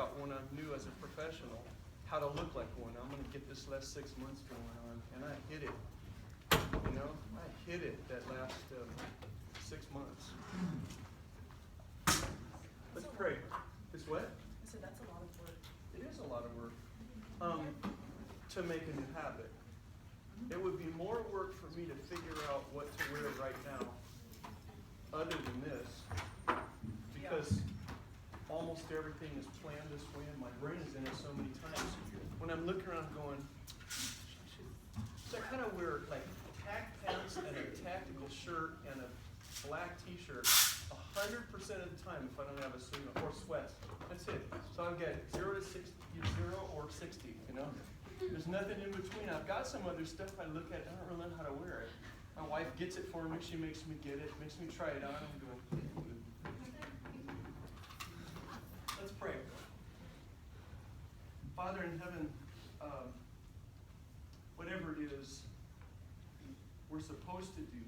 out when I'm new as a professional how to look like one. I'm going to get this last 6 months going on, and I hit it. You know, I hit it that last 6 months. Let's pray. It's what? I said that's a lot of work. It is a lot of work to make a new habit. It would be more work for me to figure out what to wear right now other than this, because almost everything is planned this way and my brain is in it so many times. When I'm looking around going, so I kind of wear like tack pants and a tactical shirt and a black t-shirt 100% of the time if I don't have a suit or sweats. That's it. So I've got 0 to 60, 0 or 60, you know? There's nothing in between. I've got some other stuff I look at, I don't really know how to wear it. My wife gets it for me, she makes me get it, makes me try it on. I'm going, let's pray. Father in heaven, whatever it is we're supposed to do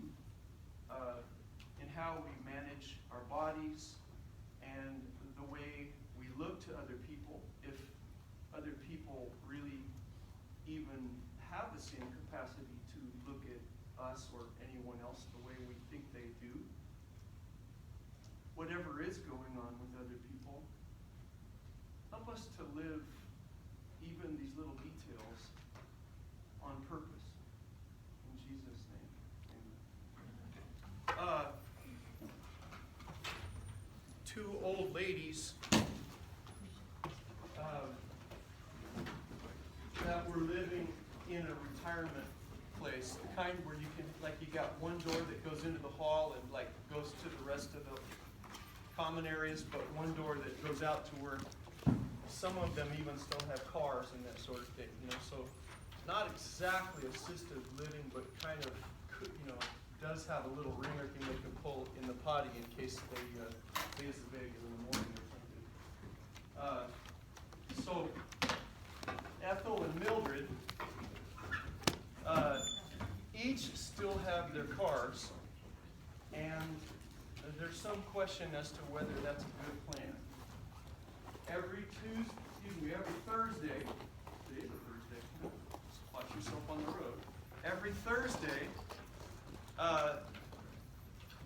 in how we manage our bodies and the way we look to other people, if other people really even have the same capacity to look at us or anyone else the way we think they do. Whatever is going on with other people, help us to live even these little details on purpose. In Jesus' name, amen. Two old ladies that were living in a retirement place, the kind where you can, like, you got one door that goes into the hall and like goes to the rest of the common areas, but one door that goes out to where some of them even still have cars and that sort of thing, you know. So not exactly assisted living, but kind of, you know, does have a little ringer thing they can pull in the potty in case they lays the baby in the morning or something. So Ethel and Mildred each still have their cars, and there's some question as to whether that's a good plan. Every Thursday, today's a Thursday, watch yourself on the road. Every Thursday,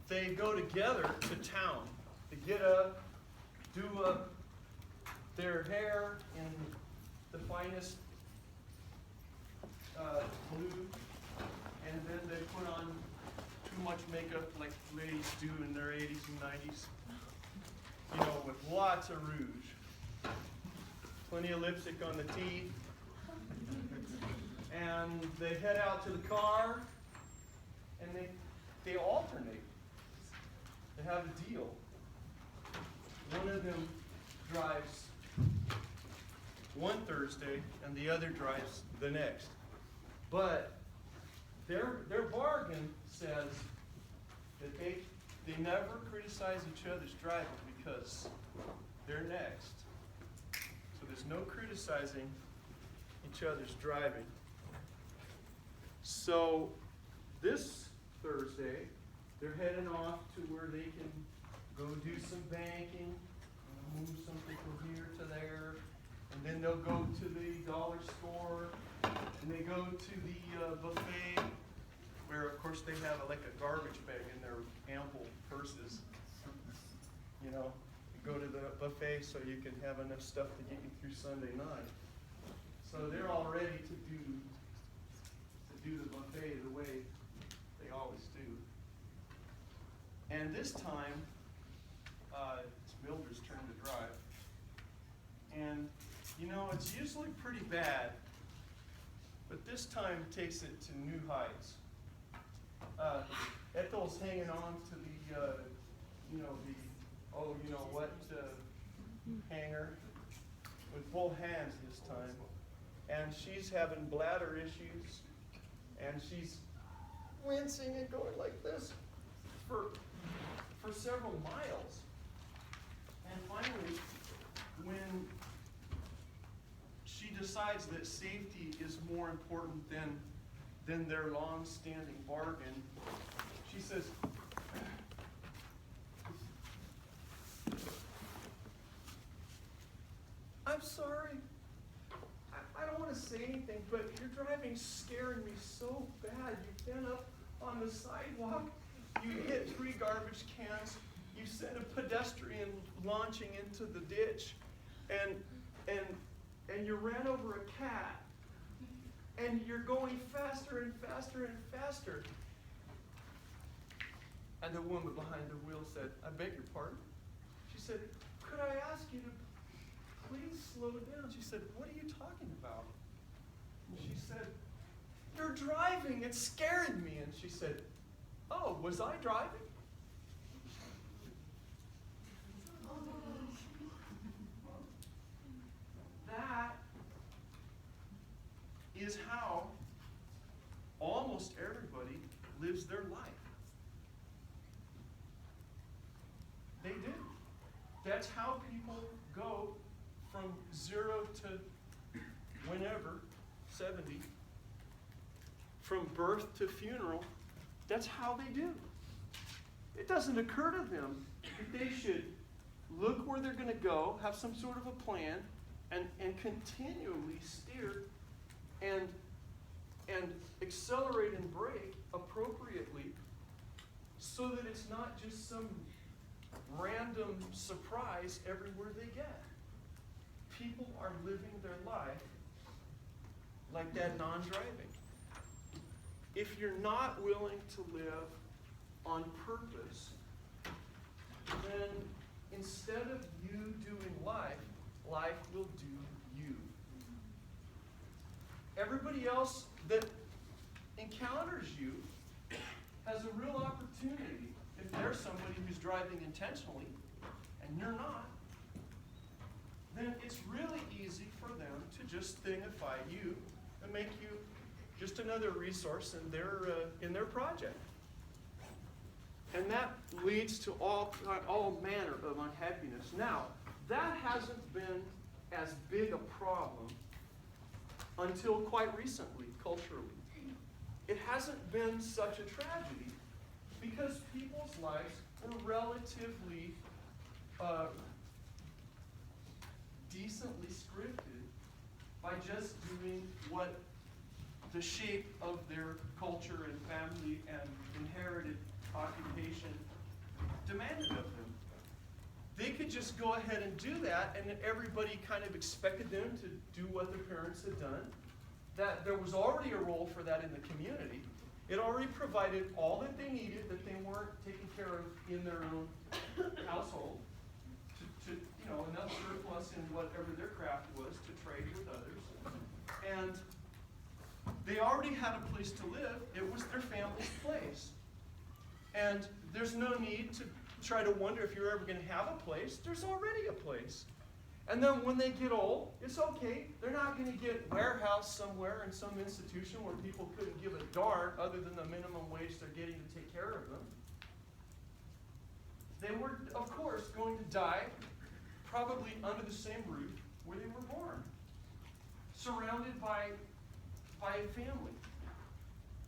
they go together to town to get up, do up their hair in the finest blue, and then they put on too much makeup like ladies do in their 80s and 90s, you know, with lots of rouge, plenty of lipstick on the teeth, and they head out to the car, and they alternate. They have a deal. One of them drives one Thursday, and the other drives the next. But their bargain says that they never criticize each other's driving because they're next. So there's no criticizing each other's driving. So this Thursday, they're heading off to where they can go do some banking, move something from here to there, and then they'll go to the dollar store, and they go to the buffet, where of course they have like a garbage bag in their ample purses. You know, you go to the buffet so you can have enough stuff to get you through Sunday night. So they're all ready to do the buffet the way they always do. And this time, it's Mildred's turn to drive. And, you know, it's usually pretty bad, but this time takes it to new heights. Ethel's hanging on to the, hanger with both hands this time. And she's having bladder issues, and she's wincing and going like this for several miles. And finally, when she decides that safety is more important than their long-standing bargain, she says, I'm sorry. I don't want to say anything, but your driving's scaring me so bad. You've been up on the sidewalk. You hit 3 garbage cans. You sent a pedestrian launching into the ditch. And you ran over a cat. And you're going faster and faster and faster. And the woman behind the wheel said, I beg your pardon? She said, could I ask you to please slow down? She said, what are you talking about? And she said, you're driving. It scared me. And she said, oh, was I driving? That is how almost everybody lives their life. They do. That's how people go from 0 to whenever, 70, from birth to funeral. That's how they do. It doesn't occur to them that they should look where they're going to go, have some sort of a plan, and continually steer and accelerate and brake appropriately so that it's not just some random surprise everywhere they get. People are living their life like that non-driving. If you're not willing to live on purpose, then instead of you doing life, life will do you. Everybody else that encounters you has a real opportunity. If there's somebody who's driving intentionally and you're not, then it's really easy for them to just thingify you and make you just another resource in their project. And that leads to all manner of unhappiness. Now, that hasn't been as big a problem until quite recently, culturally. It hasn't been such a tragedy because people's lives were relatively decently scripted by just doing what the shape of their culture and family and inherited occupation demanded of them. They could just go ahead and do that, and everybody kind of expected them to do what their parents had done. That there was already a role for that in the community. It already provided all that they needed that they weren't taking care of in their own household. To enough surplus in whatever their craft was to trade with others. And they already had a place to live. It was their family's place. And there's no need to try to wonder if you're ever going to have a place. There's already a place. And then when they get old, it's okay. They're not going to get warehoused somewhere in some institution where people couldn't give a darn other than the minimum wage they're getting to take care of them. They were, of course, going to die probably under the same roof where they were born, surrounded by a family,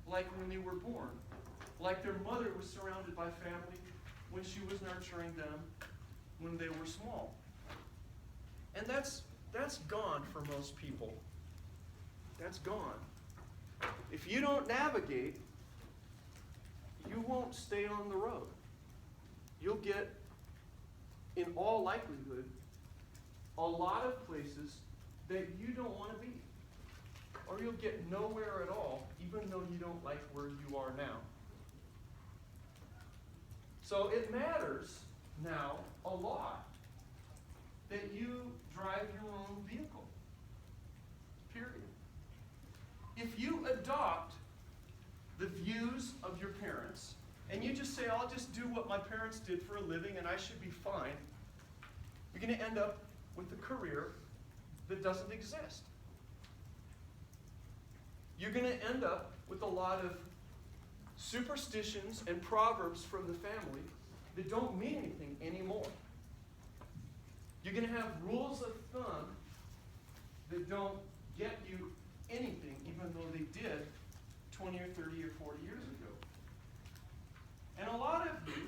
like when they were born, like their mother was surrounded by family when she was nurturing them when they were small. And that's gone for most people. That's gone. If you don't navigate, you won't stay on the road. You'll get, in all likelihood, a lot of places that you don't want to be. Or you'll get nowhere at all, even though you don't like where you are now. So it matters now a lot that you drive your own vehicle. Period. If you adopt the views of your parents, and you just say, I'll just do what my parents did for a living and I should be fine, you're going to end up with a career that doesn't exist. You're going to end up with a lot of superstitions and proverbs from the family that don't mean anything anymore. You're going to have rules of thumb that don't get you anything, even though they did 20 or 30 or 40 years ago. And a lot of you,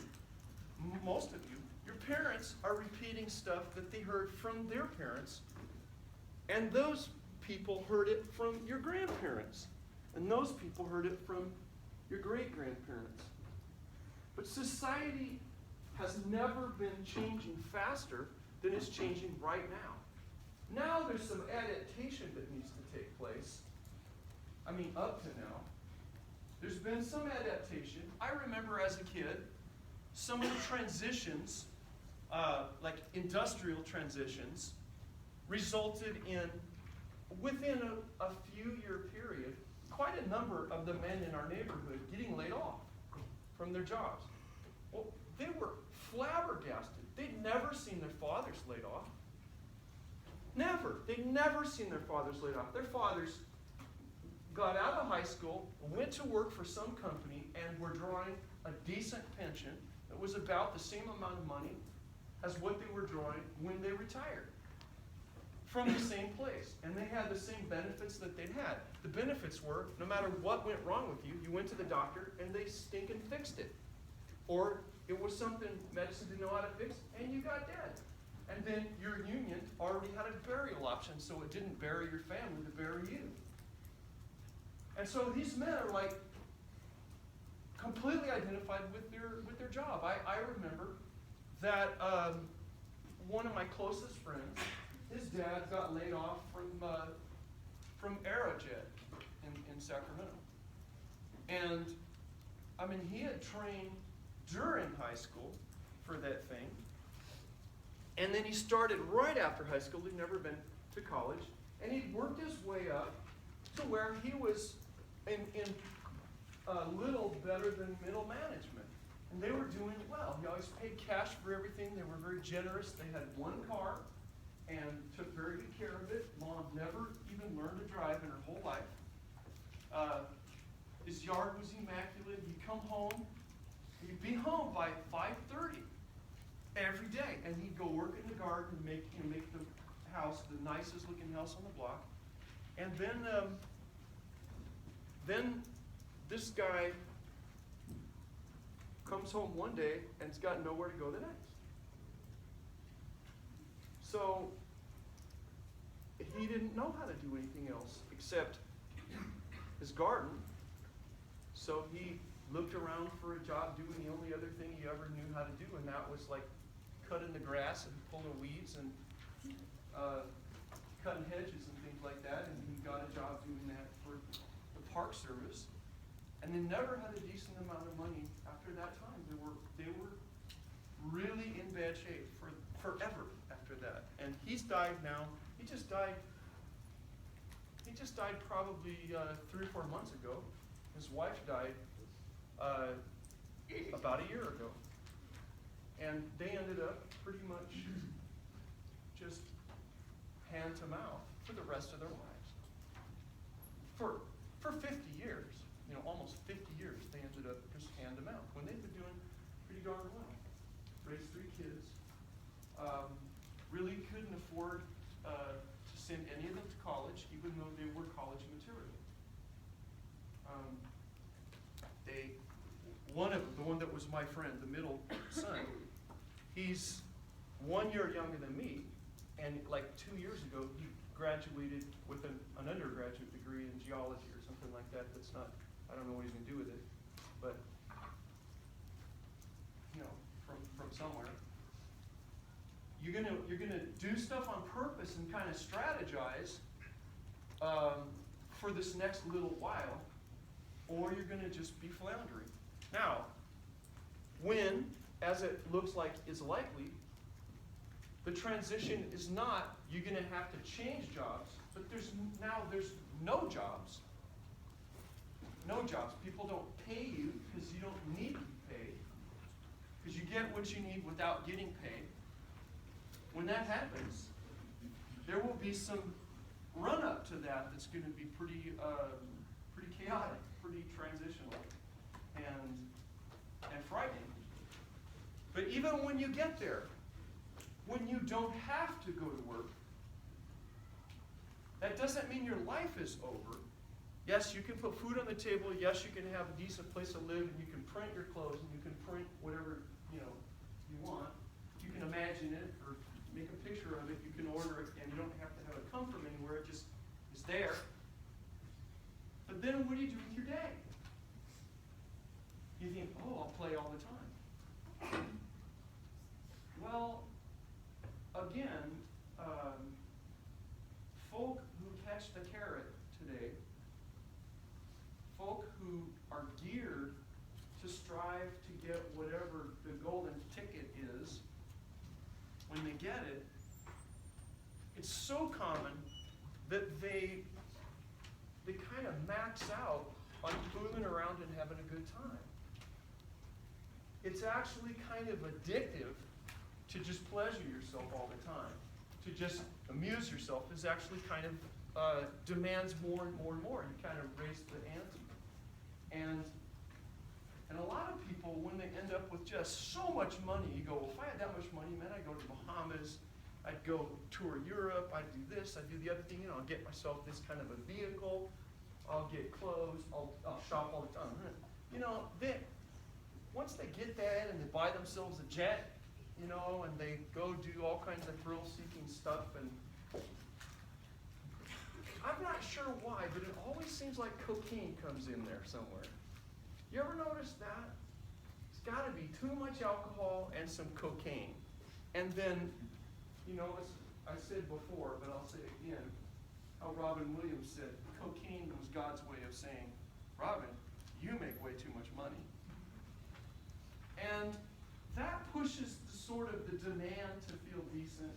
most of you, your parents are repeating stuff that they heard from their parents And those people heard it from your grandparents. And those people heard it from your great-grandparents. But society has never been changing faster than it's changing right now. Now there's some adaptation that needs to take place. I mean, up to now. There's been some adaptation. I remember as a kid, some of the transitions, like industrial transitions, resulted in, within a few-year period, quite a number of the men in our neighborhood getting laid off from their jobs. Well, they were flabbergasted. They'd never seen their fathers laid off. Never. They'd never seen their fathers laid off. Their fathers got out of high school, went to work for some company, and were drawing a decent pension that was about the same amount of money as what they were drawing when they retired from the same place. And they had the same benefits that they'd had. The benefits were, no matter what went wrong with you, you went to the doctor and they stinking fixed it. Or it was something medicine didn't know how to fix, and you got dead. And then your union already had a burial option, so it didn't bury your family to bury you. And so these men are like completely identified with their job. I remember that one of my closest friends, his dad got laid off from Aerojet in Sacramento. And I mean, he had trained during high school for that thing. And then he started right after high school. He'd never been to college. And he'd worked his way up to where he was in a little better than middle management. And they were doing well. He always paid cash for everything. They were very generous. They had one car and took very good care of it. Mom never even learned to drive in her whole life. His yard was immaculate. He'd come home. He'd be home by 5:30 every day. And he'd go work in the garden and make the house the nicest looking house on the block. And then this guy comes home one day and's got nowhere to go the next. So he didn't know how to do anything else except his garden. So he looked around for a job doing the only other thing he ever knew how to do, and that was like cutting the grass and pulling weeds and cutting hedges and things like that. And he got a job doing that for the Park Service, and they never had a decent amount of money after that time. They were really in bad shape for forever after that. And he's died now. He just died probably 3 or 4 months ago. His wife died about a year ago. And they ended up pretty much just hand to mouth for the rest of their lives. For 50 years, almost 50 years, they ended up just hand to mouth when they've been doing pretty darn well. Raised 3 kids. Really couldn't afford to send any of them to college, even though they were college material. The one that was my friend, the middle son, he's 1 year younger than me, and like 2 years ago, he graduated with an undergraduate degree in geology or something like that. That's not, I don't know what he's going to do with it, but from somewhere. You're gonna do stuff on purpose and kind of strategize for this next little while, or you're gonna just be floundering. Now, when, as it looks like is likely, the transition is not you're gonna have to change jobs, but there's no jobs. No jobs. People don't pay you because you don't need to be paid, because you get what you need without getting paid. When that happens, there will be some run-up to that's going to be pretty chaotic, pretty transitional, and frightening. But even when you get there, when you don't have to go to work, that doesn't mean your life is over. Yes, you can put food on the table. Yes, you can have a decent place to live, and you can print your clothes, and you can print whatever you want. You can imagine it or make a picture of it. You can order it, and you don't have to have it come from anywhere. there. But then what do you do with your day? You think, oh, I'll play all the time. Well, again, folk who catch the carrot today, folk who are geared to strive to get whatever the golden ticket is, when they get it, it's so common that they kind of max out on fooling around and having a good time. It's actually kind of addictive to just pleasure yourself all the time. To just amuse yourself is actually kind of demands more and more and more. You kind of raise the ante. And a lot of people, when they end up with just so much money, you go, well, if I had that much money, man, I'd go to the Bahamas, I'd go tour Europe, I'd do this, I'd do the other thing, I'll get myself this kind of a vehicle, I'll get clothes, I'll shop all the time. Once they get that and they buy themselves a jet, and they go do all kinds of thrill-seeking stuff, and I'm not sure why, but it always seems like cocaine comes in there somewhere. You ever notice that? It's got to be too much alcohol and some cocaine. And then, as I said before, but I'll say it again, how Robin Williams said, cocaine was God's way of saying, Robin, you make way too much money. And that pushes the demand to feel decent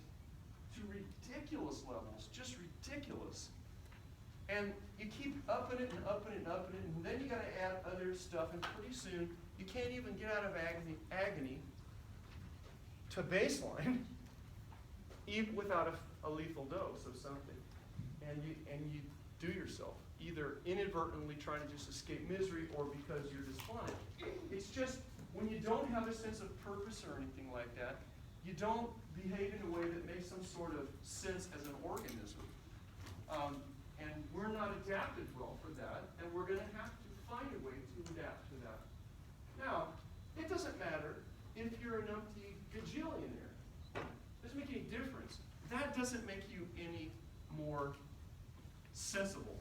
to ridiculous levels, just ridiculous. And you keep upping it and upping it and upping it, and then you got to add other stuff, and pretty soon you can't even get out of agony to baseline, even without a lethal dose of something. And you do yourself, either inadvertently trying to just escape misery or because you're dysphonic. It's just, when you don't have a sense of purpose or anything like that, you don't behave in a way that makes some sort of sense as an organism. And we're not adapted well for that, and we're going to have to find a way to adapt to that. Now, it doesn't matter if you're an empty gajillionaire. It doesn't make any difference. That doesn't make you any more sensible.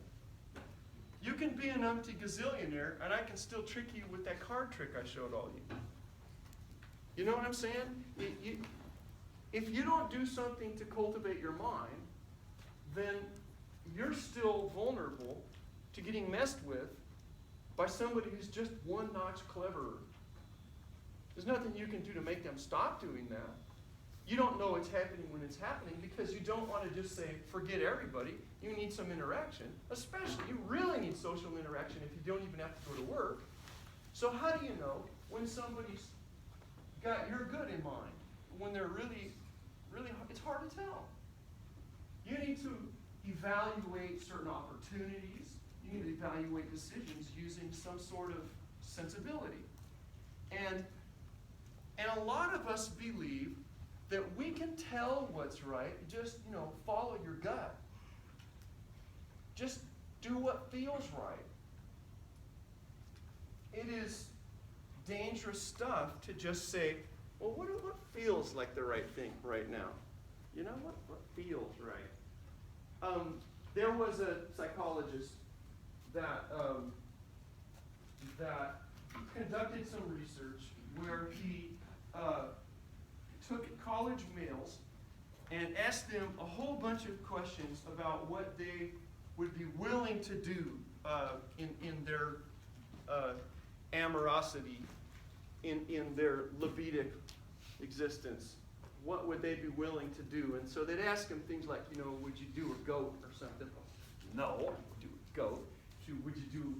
You can be an empty gazillionaire, and I can still trick you with that card trick I showed all you. You know what I'm saying? If you don't do something to cultivate your mind, then you're still vulnerable to getting messed with by somebody who's just one notch cleverer. There's nothing you can do to make them stop doing that. You don't know it's happening when it's happening because you don't want to just say, forget everybody. You need some interaction. Especially, you really need social interaction if you don't even have to go to work. So how do you know when somebody's got your good in mind? When they're really, it's hard to tell. You need to evaluate certain opportunities. You need to evaluate decisions using some sort of sensibility. And a lot of us believe that we can tell what's right, just, follow your gut. Just do what feels right. It is dangerous stuff to just say, well, what feels like the right thing right now? What feels right? There was a psychologist that conducted some research where he took college males and asked them a whole bunch of questions about what they would be willing to do in their amorosity, in their libidic existence. What would they be willing to do? And so they'd ask them things like, would you do a goat or something? No, I wouldn't do a goat. Would you do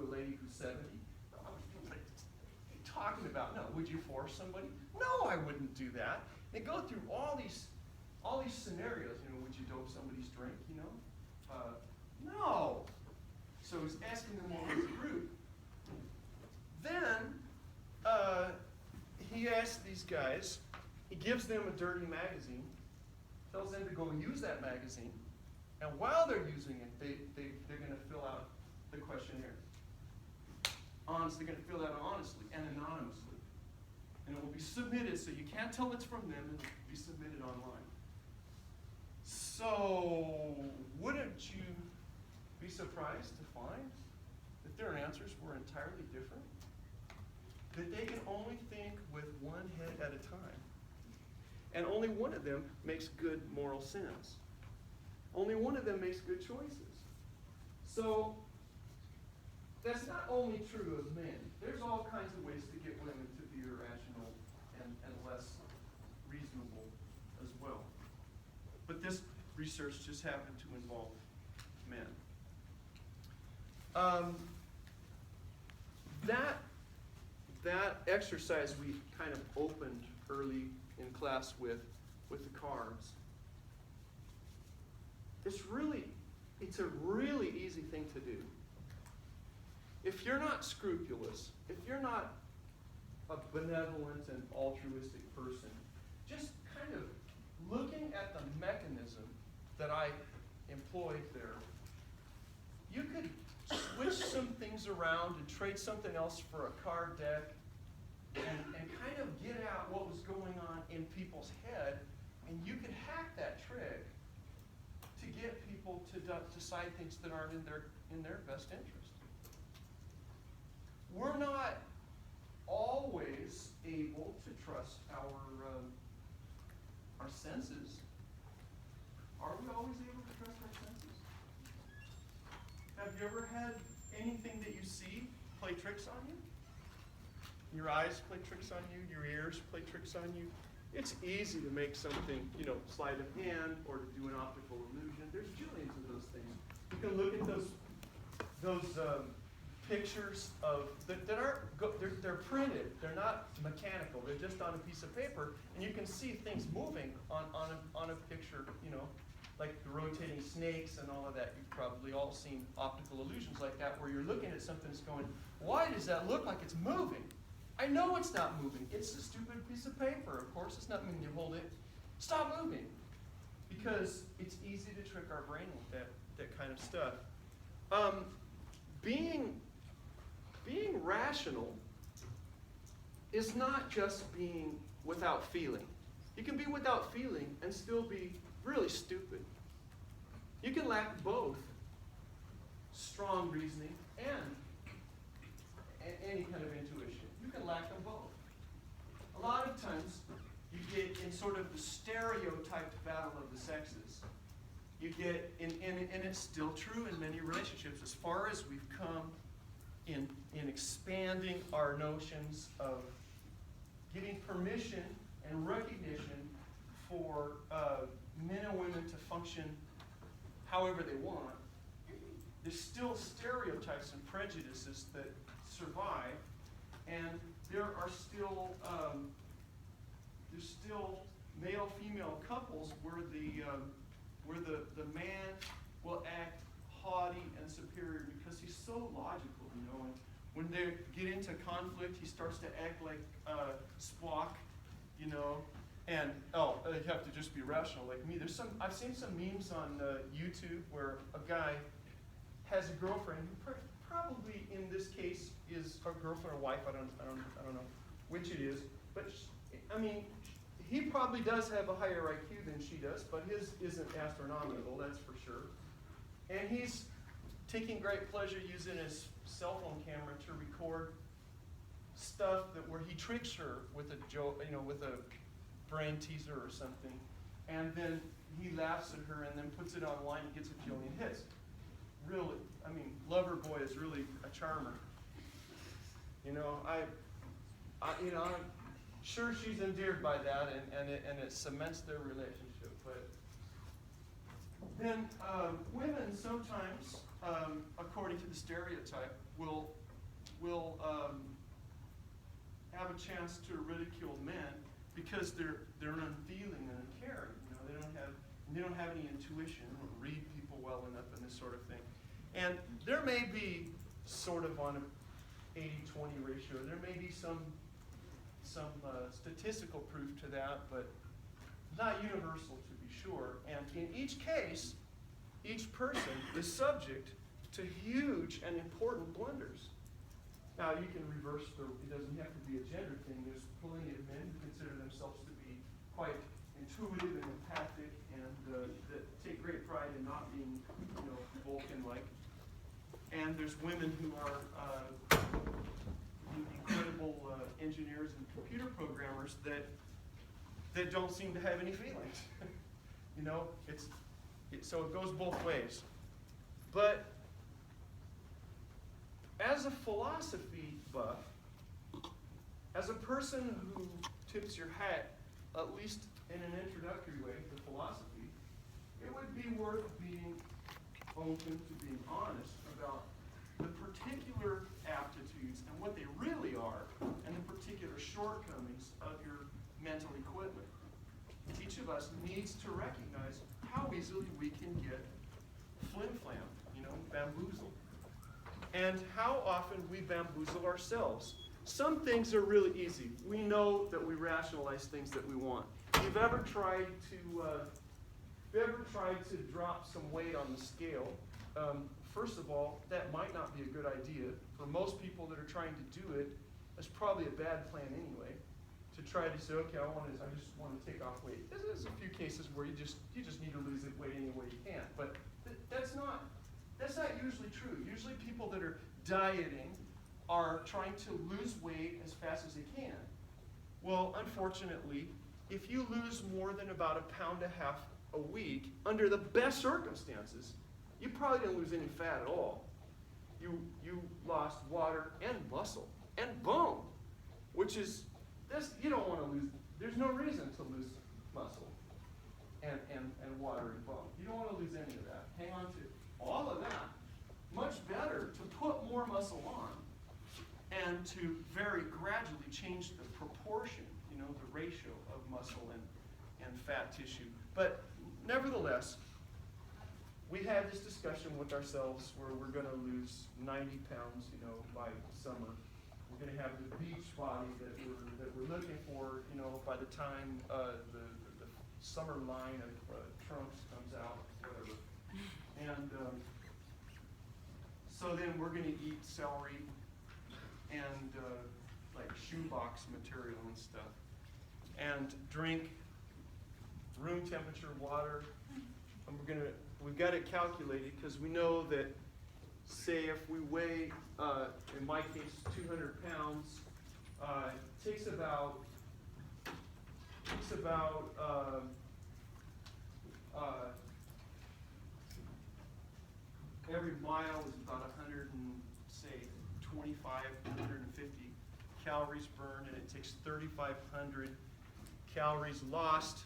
a lady who's 70? What are you talking about? No. Would you force somebody? No, I wouldn't do that. They go through all these scenarios. Would you dope somebody's drink? No. So he's asking them all as a group. Then he asks these guys. He gives them a dirty magazine, tells them to go use that magazine, and while they're using it, they're going to fill out the questionnaire. They're going to fill out honestly and anonymously. And it will be submitted, so you can't tell it's from them, and it will be submitted online. So, wouldn't you be surprised to find that their answers were entirely different? That they can only think with one head at a time. And only one of them makes good moral sense. Only one of them makes good choices. So, that's not only true of men. There's all kinds of ways to get women to be irrational and less reasonable as well. But this research just happened to involve men. That exercise we kind of opened early in class with the cards. It's a really easy thing to do. If you're not scrupulous, if you're not a benevolent and altruistic person, just kind of looking at the mechanism that I employed there, you could switch some things around and trade something else for a card deck and kind of get out what was going on in people's head, and you could hack that trick to get people to decide things that aren't in their best interest. We're not always able to trust our senses. Are we always able to trust our senses? Have you ever had anything that you see play tricks on you? Your eyes play tricks on you, your ears play tricks on you. It's easy to make something, sleight of hand or to do an optical illusion. There's jillions of those things. You can look at those pictures that aren't they're printed. They're not mechanical. They're just on a piece of paper, and you can see things moving on a picture. Like the rotating snakes and all of that. You've probably all seen optical illusions like that, where you're looking at something that's going, why does that look like it's moving? I know it's not moving. It's a stupid piece of paper. Of course, it's not moving. You hold it. Stop moving. Because it's easy to trick our brain with that kind of stuff. Being rational is not just being without feeling. You can be without feeling and still be really stupid. You can lack both strong reasoning and any kind of intuition. You can lack them both. A lot of times, you get in sort of the stereotyped battle of the sexes. You get, and it's still true in many relationships, as far as we've come in expanding our notions of giving permission and recognition for men and women to function however they want. There's still stereotypes and prejudices that survive, and there are still there's still male-female couples where the man will act haughty and superior because he's so logical, and when they get into conflict, he starts to act like Spock, and you have to just be rational like me. I've seen some memes on YouTube where a guy has a girlfriend who probably in this case is a girlfriend or wife. I don't know which it is, but he probably does have a higher IQ than she does, but his isn't astronomical, that's for sure. And he's taking great pleasure using his cell phone camera to record stuff where he tricks her with a joke, with a brain teaser or something, and then he laughs at her and then puts it online and gets a jillion hits. Really, Loverboy is really a charmer. I'm sure she's endeared by that, and it cements their relationship. But then women sometimes, according to the stereotype, will have a chance to ridicule men because they're unfeeling and uncaring. They don't have any intuition, they don't read people well enough, and this sort of thing. And there may be sort of on an 80-20 ratio. There may be some statistical proof to that, but not universal to be sure. And in each case, each person is subject to huge and important blunders. Now, you can reverse it doesn't have to be a gender thing. There's plenty of men who consider themselves to be quite intuitive and empathic and that take great pride in not being, Vulcan-like. and there's women who are incredible engineers and computer programmers that don't seem to have any feelings. You know, so it goes both ways. But as a philosophy buff, as a person who tips your hat, at least in an introductory way, to philosophy, it would be worth being open to being honest about the particular aptitudes and what they really are, and the particular shortcomings of your mental equipment. Each of us needs to recognize how easily we can get flim-flam, bamboozled. And how often we bamboozle ourselves. Some things are really easy. We know that we rationalize things that we want. If you've ever tried to drop some weight on the scale, first of all, that might not be a good idea. For most people that are trying to do it, that's probably a bad plan anyway. To try to say, okay, I just want to take off weight. There's a few cases where you just need to lose weight any way you can. But that's not usually true. Usually people that are dieting are trying to lose weight as fast as they can. Well, unfortunately, if you lose more than about 1.5 pounds a week, under the best circumstances, you probably didn't lose any fat at all. You lost water and muscle and bone, which is, you don't want to lose, there's no reason to lose muscle and water and bone. You don't want to lose any of that. Hang on to all of that. Much better to put more muscle on and to very gradually change the proportion, the ratio of muscle and fat tissue. But nevertheless, we had this discussion with ourselves where we're going to lose 90 pounds, by summer. We're going to have the beach body that we're looking for, by the time the summer line of trunks comes out, whatever. And so then we're going to eat celery and like shoebox material and stuff, and drink room temperature water. And we've got it calculated because we know that, say, if we weigh, in my case, 200 pounds, it takes about every mile is about 25 to 150 calories burned, and it takes 3,500 calories lost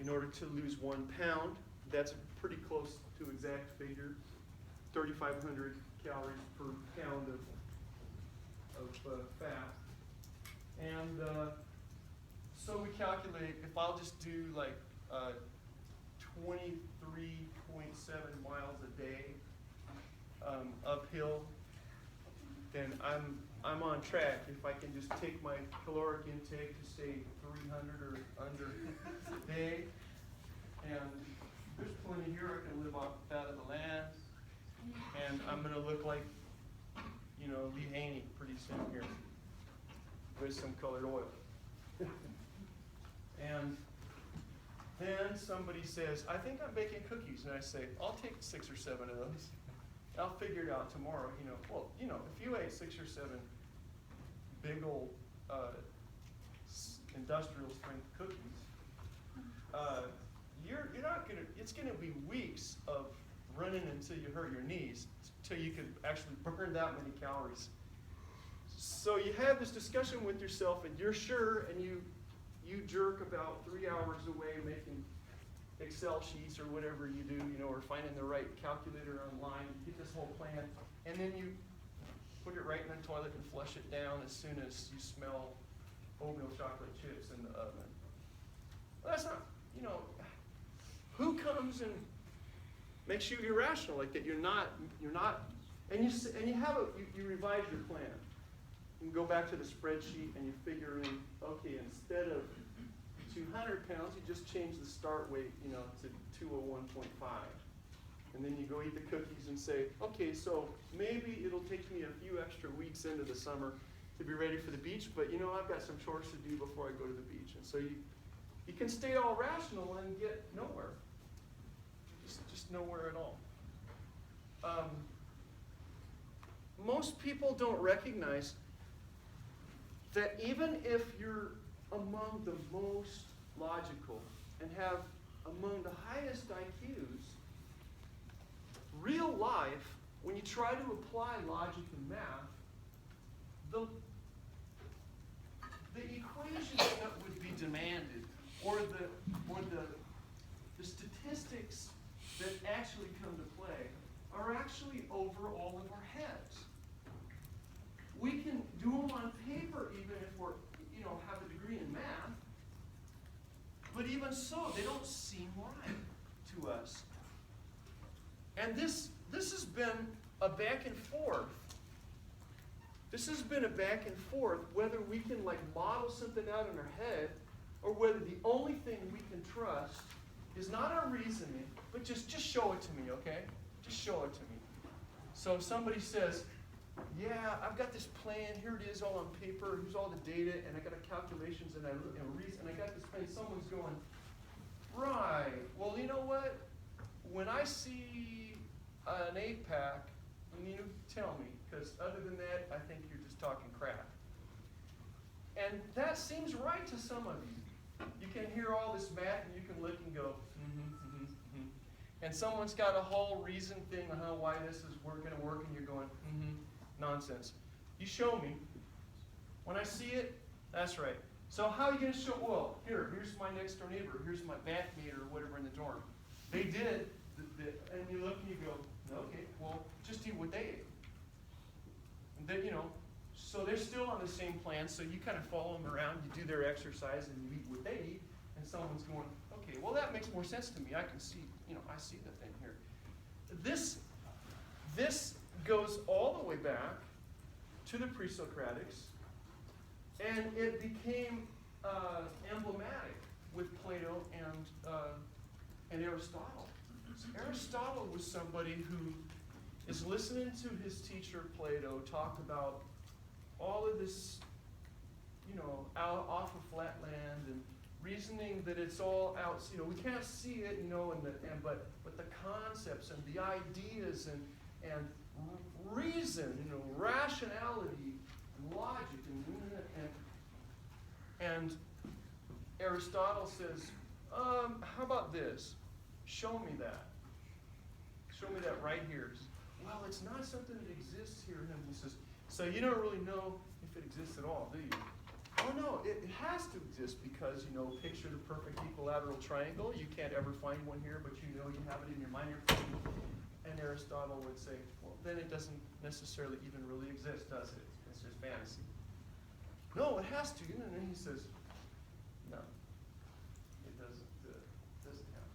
in order to lose 1 pound. That's pretty close to exact figure. 3,500 calories per pound of fat. And so we calculate, if I'll just do like 23.7 miles a day uphill, then I'm on track. If I can just take my caloric intake to say 300 or under a day, and there's plenty here. I can live off the fat of the land, and I'm going to look like, Lee Haney pretty soon here with some colored oil. And then somebody says, I think I'm baking cookies, and I say, I'll take 6 or 7 of those. I'll figure it out tomorrow. If you ate 6 or 7 big old industrial strength cookies, you're not gonna. It's gonna be weeks of running until you hurt your knees, till you can actually burn that many calories. So you have this discussion with yourself, and you're sure, and you jerk about 3 hours away making Excel sheets or whatever you do, or finding the right calculator online. You get this whole plan, and then you put it right in the toilet and flush it down as soon as you smell oatmeal chocolate chips in the oven. Well, that's not, who comes and makes you irrational like that? You're not, and you revise your plan. You go back to the spreadsheet and you figure in, okay, instead of 200 pounds, you just change the start weight, to 201.5. And then you go eat the cookies and say, okay, so maybe it'll take me a few extra weeks into the summer to be ready for the beach, but I've got some chores to do before I go to the beach. And so you can stay all rational and get nowhere. Just nowhere at all. most people don't recognize that even if you're among the most logical and have among the highest IQs, real life, when you try to apply logic and math, the equations that would be demanded, or the statistics that actually come to play, are actually over all of our heads. We can do them on paper even if we're, have a degree in math, but even so, they don't seem right to us. And this has been a back and forth. This has been a back and forth, whether we can model something out in our head, or whether the only thing we can trust is not our reasoning, but just show it to me, okay? Just show it to me. So if somebody says, yeah, I've got this plan, here it is all on paper, here's all the data, and I got the calculations, and I got this plan, someone's going, right, well, you know what? When I see an 8-pack, you tell me, because other than that, I think you're just talking crap. And that seems right to some of you. You can hear all this math, and you can look and go, and someone's got a whole reason thing on why this is going to work, and you're going, nonsense. You show me. When I see it, that's right. So how are you going to show? Well, here's my next door neighbor. Here's my bathmate or whatever in the dorm. They did, and you look and you go, okay, well, just eat what they ate. And then, so they're still on the same plan, so you kind of follow them around, you do their exercise, and you eat what they eat, and someone's going, okay, well, that makes more sense to me. I can see, I see the thing here. This goes all the way back to the pre-Socratics, and it became emblematic with Plato and Aristotle. So Aristotle was somebody who is listening to his teacher Plato talk about all of this, out off of flat land, and reasoning that it's all out. We can't see it, but the concepts and the ideas and reason, rationality, and logic, and Aristotle says, how about this? Show me that. Show me that right here. Well, it's not something that exists here. And he says, so you don't really know if it exists at all, do you? Oh no, it has to exist because, picture the perfect equilateral triangle. You can't ever find one here, but you have it in your mind. And Aristotle would say, well, then it doesn't necessarily even really exist, does it? It's just fantasy. No, it has to. And then he says, no, it doesn't have.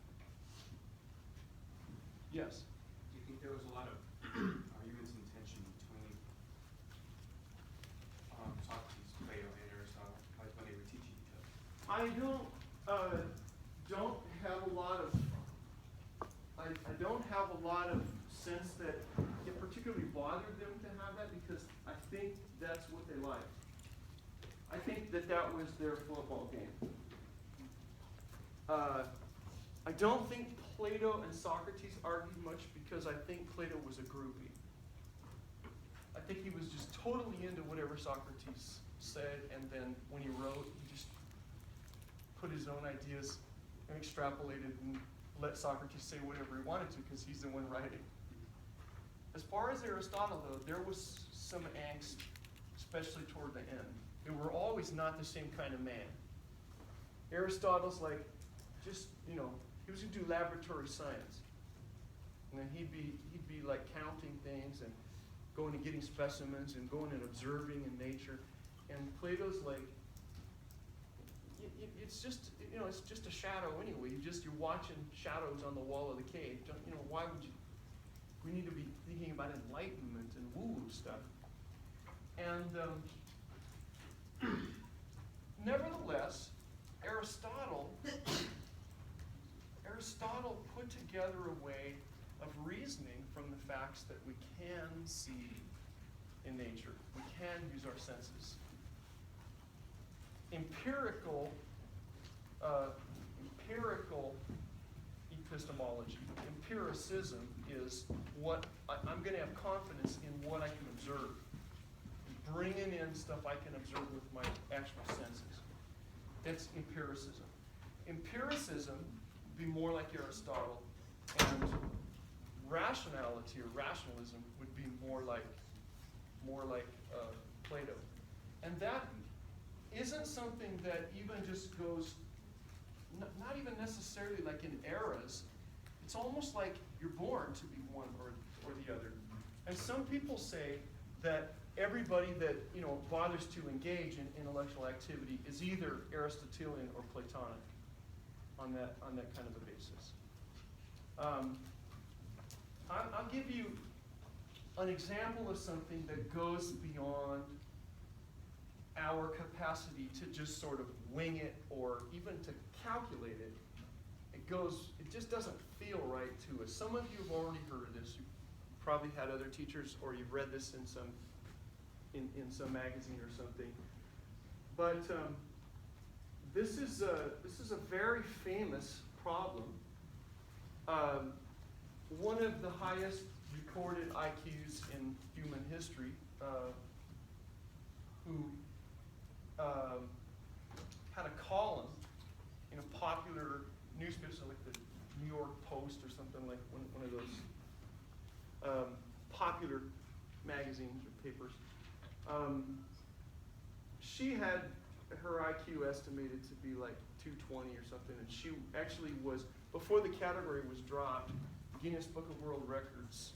Yes? Do you think there was a lot of arguments and tension between Socrates, Plato, and Aristotle, like when they were teaching each other? I don't have a lot of. I don't have a lot of sense that it particularly bothered them to have that, because I think that's what they liked. I think that was their football game. I don't think Plato and Socrates argued much, because I think Plato was a groupie. I think he was just totally into whatever Socrates said, and then when he wrote, he just put his own ideas and extrapolated and let Socrates say whatever he wanted to, because he's the one writing. As far as Aristotle, though, there was some angst, especially toward the end. They were always not the same kind of man. Aristotle's he was going to do laboratory science. And then he'd be counting things and going and getting specimens and going and observing in nature. And Plato's it's just a shadow anyway. You're watching shadows on the wall of the cave. Why would you? We need to be thinking about enlightenment and woo-woo stuff. And nevertheless, Aristotle put together a way of reasoning from the facts that we can see in nature. We can use our senses. Empirical epistemology. Empiricism is what I'm going to have confidence in what I can observe. Bringing in stuff I can observe with my actual senses. That's empiricism. Empiricism would be more like Aristotle, and rationality or rationalism would be more like Plato. And that isn't something that even just goes, not even necessarily like in eras. It's almost like you're born to be one or the other. And some people say that everybody that bothers to engage in intellectual activity is either Aristotelian or Platonic on that kind of a basis. I'll give you an example of something that goes beyond our capacity to just sort of wing it or even to calculate it. It just doesn't feel right to us. Some of you have already heard of this. You've probably had other teachers, or you've read this in some magazine or something. But this is a very famous problem. One of the highest recorded IQs in human history, who had a column in a popular newspaper, so like the New York Post or something, like one of those popular magazines or papers. She had her IQ estimated to be like 220 or something, and she actually was, before the category was dropped, Guinness Book of World Records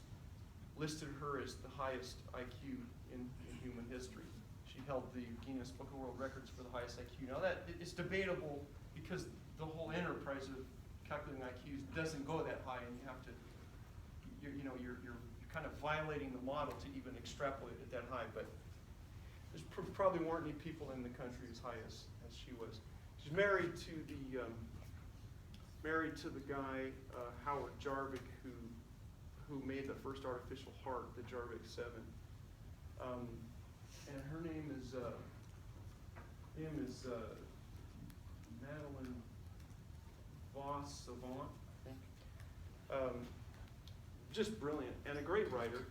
listed her as the highest IQ in human history. She held the Guinness Book of World Records for the highest IQ. Now that it's debatable because the whole enterprise of calculating IQs doesn't go that high, and you have to, you're kind of violating the model to even extrapolate it that high. But there probably weren't any people in the country as high as she was. She's married to the guy Howard Jarvik, who made the first artificial heart, the Jarvik 7. And her name is Madeline Voss Savant, I think. Just brilliant and a great writer.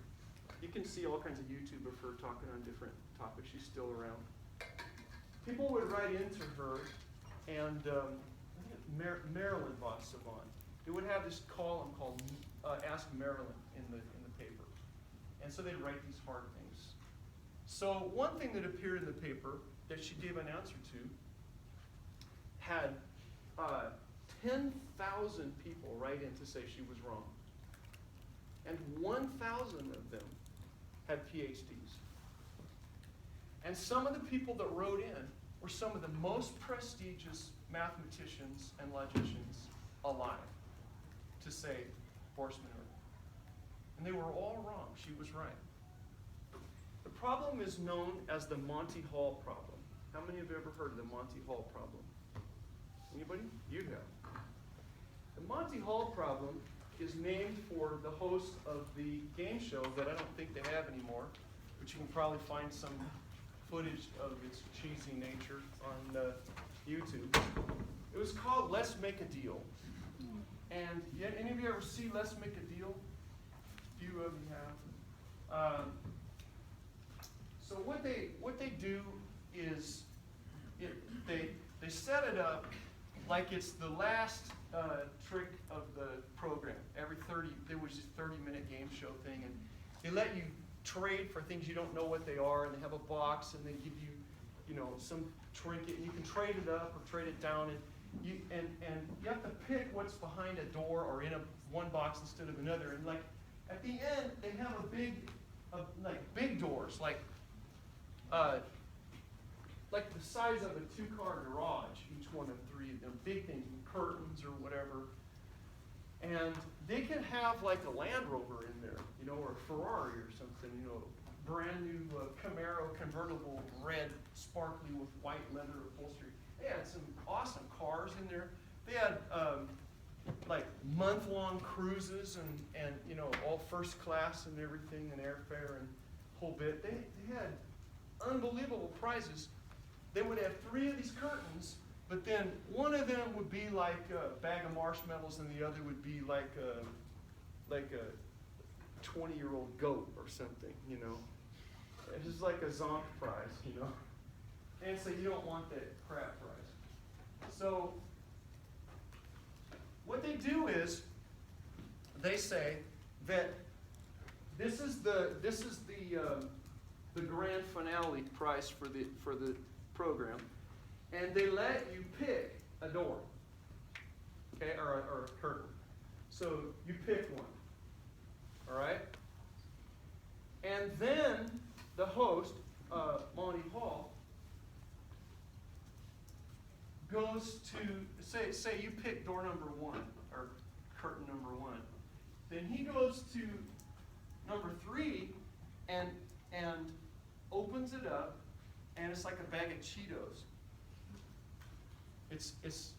You can see all kinds of YouTube of her talking on different topics. She's still around. People would write into her, and Marilyn Voss Savant. It would have this column called Ask Marilyn in the paper. And so they'd write these hard things. So one thing that appeared in the paper that she gave an answer to had 10,000 people write in to say she was wrong. And 1,000 of them had PhDs. And some of the people that wrote in were some of the most prestigious mathematicians and logicians alive to say Borsmann. And they were all wrong. She was right. The problem is known as the Monty Hall problem. How many have ever heard of the Monty Hall problem? Anybody? You have. The Monty Hall problem is named for the host of the game show that I don't think they have anymore, but you can probably find some footage of its cheesy nature on YouTube. It was called Let's Make a Deal. And yet, any of you ever see Let's Make a Deal? A few of you have. So what they do is they set it up like it's the last trick of the program. There was this 30-minute game show thing, and they let you trade for things you don't know what they are, and they have a box, and they give you, some trinket, and you can trade it up or trade it down, and you have to pick what's behind a door or in one box instead of another. And like at the end, they have big doors, like the size of a 2-car garage, each one of 3 of them, big things with curtains or whatever. And they can have like a Land Rover in there, or a Ferrari or something, brand new Camaro convertible, red, sparkly with white leather upholstery. They had some awesome cars in there. They had like month-long cruises and all first class and everything, and airfare and whole bit. They had unbelievable prizes. They would have 3 of these curtains, But then one of them would be like a bag of marshmallows, and the other would be like a 20-year-old goat or something, you know. It's just like a zonk prize, you know. And so you don't want that crap prize. So what they do is they say that this is the grand finale price for the program, and they let you pick a door, okay, or a curtain. So you pick one, all right, and then the host, Monty Hall, goes to say you pick door number 1 or curtain number 1. Then he goes to number 3 and opens it up, and it's like a bag of Cheetos. It's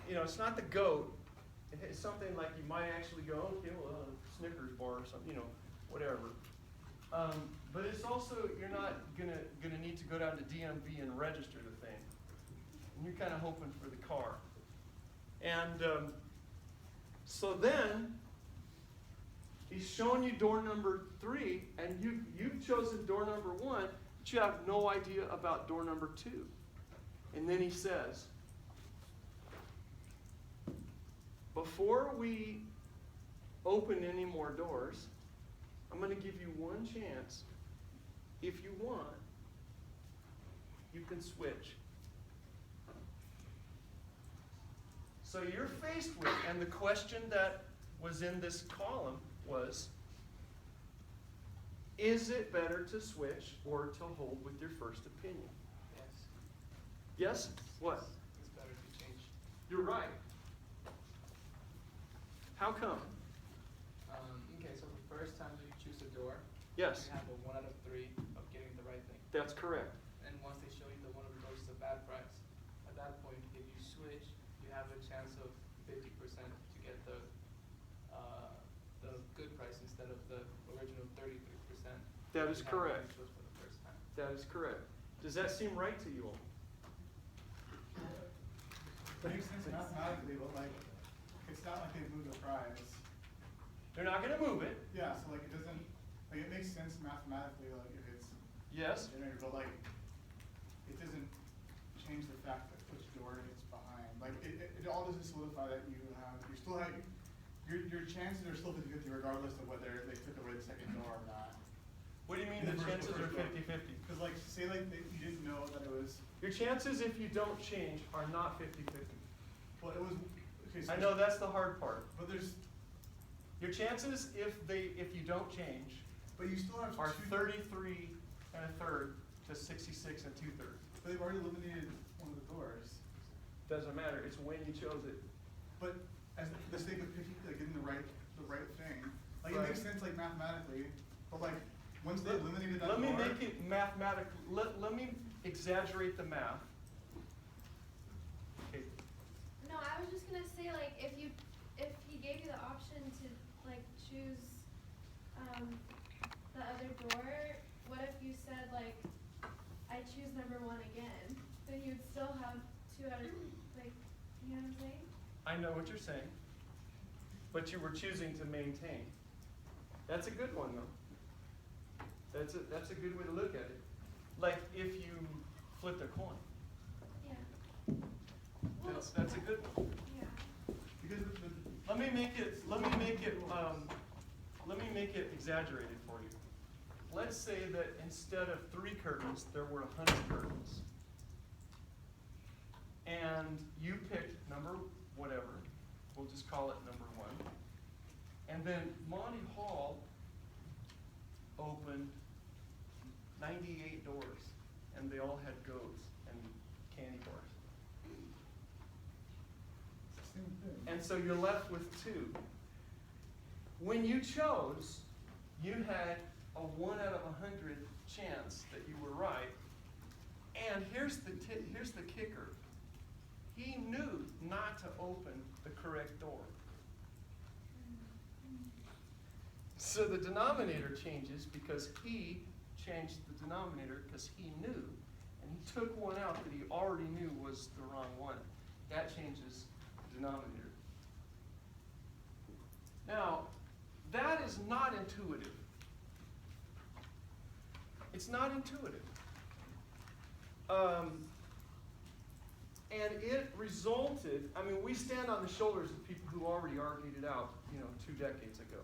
you know, it's not the goat. It's something like you might actually go, okay, well, Snickers bar or something, you know, whatever. But it's also, you're not gonna need to go down to DMV and register the thing. And you're kind of hoping for the car. And so then he's showing you door number 3, and you've chosen door number 1, but you have no idea about door number 2. And then he says, before we open any more doors, I'm going to give you one chance. If you want, you can switch. So you're faced with, and the question that was in this column was, is it better to switch or to hold with your first opinion? Yes? What? It's better to change. You're right. How come? Okay, so the first time that you choose a door, Yes, you have a 1 out of 3 of getting the right thing. that's correct. And once they show you that one of the doors is a bad price, at that point, if you switch, you have a chance of 50% to get the good price instead of the original 33%. That is you had when correct. you chose for the first time. That is correct. Does that seem right to you all? Makes sense mathematically, but like, it's not like they moved the prize. They're not going to move it. Yeah, so like it doesn't, like it makes sense mathematically, like if it's Yes. generated, but like, it doesn't change the fact that which door it's behind. Like it all doesn't solidify that you still have, your chances are still 50-50 regardless of whether they took away the second door or not. What do you mean The the first- chances the are first 50-50? Cause like, say like you didn't know that it was, Your chances if you don't change are not 50-50. well, it was, okay, so. I know that's the hard part. But there's, Your chances if you don't change but you still have are 2. 33 1/3 to 66 2/3. But they've already eliminated one of the doors. Doesn't matter. It's when you chose it. But as for the sake of picking, like getting the right thing, like Right. it makes sense like mathematically, but like once they eliminated that Let me door, make it mathematical. Let me exaggerate the math. Okay. No, I was just gonna say, like, if he gave you the option to like choose the other door, what if you said like, I choose number 1 again? Then you'd still have 2 out of, like, you know what I'm saying? I know what you're saying, but you were choosing to maintain. That's a good one, though. That's a good way to look at it. Like if you flipped a coin. Yeah. Well, That's a good one. yeah. because Let me make it exaggerated for you. Let's say that instead of 3 curtains, there were 100 curtains. And you picked number whatever, we'll just call it number 1. And then Monty Hall opened 98 doors, and they all had goats and candy bars. same thing. And so you're left with 2. When you chose, you had a 1 out of 100 chance that you were right. And here's the kicker. He knew not to open the correct door. So the denominator changes because he changed the denominator because he knew and he took one out that he already knew was the wrong one, that changes the denominator. Now, that is not intuitive. It's not intuitive. And it resulted, I mean, we stand on the shoulders of people who already argued it out, 2 decades ago.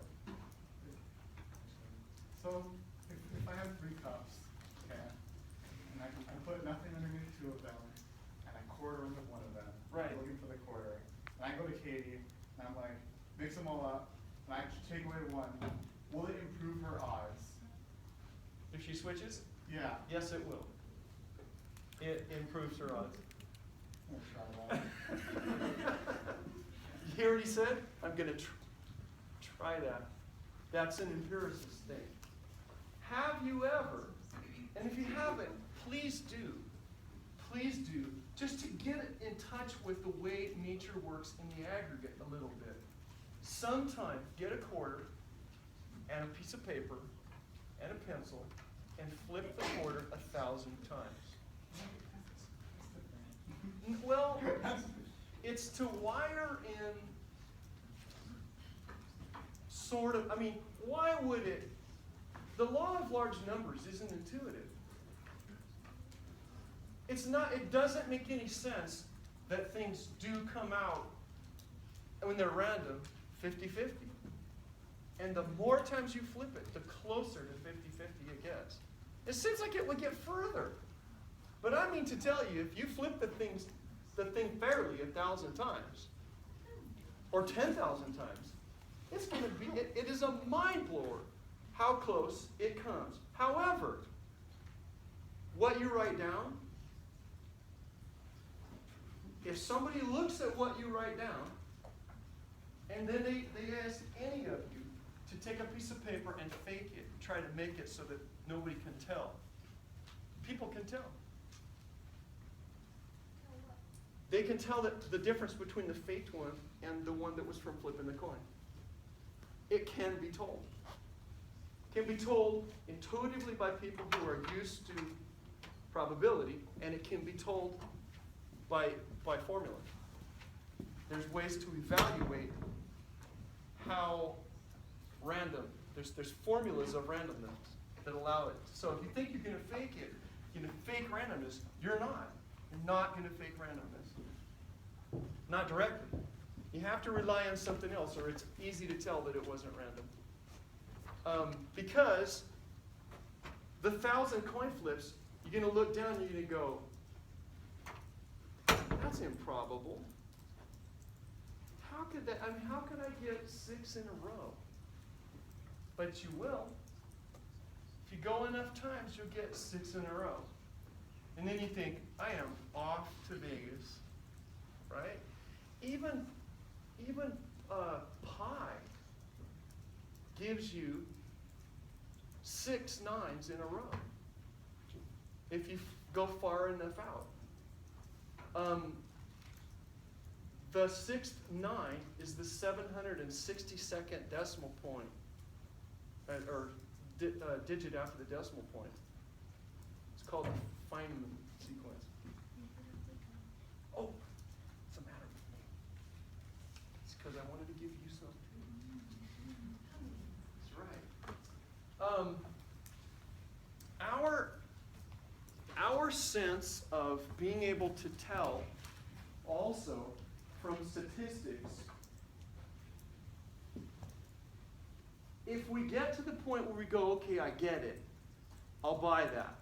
So, if I have 3 cups, okay, and I put nothing underneath 2 of them, and I quarter into one of them, Right. looking for the quarter, and I go to Katie, and I'm like, mix them all up, and I take away one, will it improve her odds? If she switches, Yeah. yes, it will. It improves her odds. I'm gonna try that. You hear what he said? I'm going to try that. That's an empiricist thing. Have you ever, and if you haven't, please do, just to get in touch with the way nature works in the aggregate a little bit. Sometime get a quarter and a piece of paper and a pencil and flip the quarter 1,000 times. Well, it's to wire in sort of, why would it? The law of large numbers isn't intuitive. It doesn't make any sense that things do come out when they're random 50-50. And the more times you flip it, the closer to 50-50 it gets. It seems like it would get further. But I mean to tell you, if you flip the thing fairly 1,000 times, or 10,000 times, it's going to be, it is a mind blower how close it comes. However, what you write down, if somebody looks at what you write down, and then they ask any of you to take a piece of paper and fake it, try to make it so that nobody can tell. People can tell. They can tell that the difference between the faked one and the one that was from flipping the coin. It can be told. It can be told intuitively by people who are used to probability, and it can be told by formula. There's ways to evaluate how random, there's formulas of randomness that allow it. So if you think you're going to fake it, you're going to fake randomness, you're not. You're not going to fake randomness. Not directly. You have to rely on something else, or it's easy to tell that it wasn't random. Because the 1,000 coin flips, you're going to look down and you're going to go, that's improbable. How could that, how could I get 6 in a row? But you will. If you go enough times, you'll get 6 in a row. And then you think, I am off to Vegas, right? Even pi gives you 6 nines in a row if you go far enough out. The 6th 9 is the 762nd decimal point, or digit after the decimal point. It's called the Feynman sequence. Oh, what's the matter with me? It's because I wanted to give you some. That's right. Our sense of being able to tell also from statistics, if we get to the point where we go, okay, I get it, I'll buy that.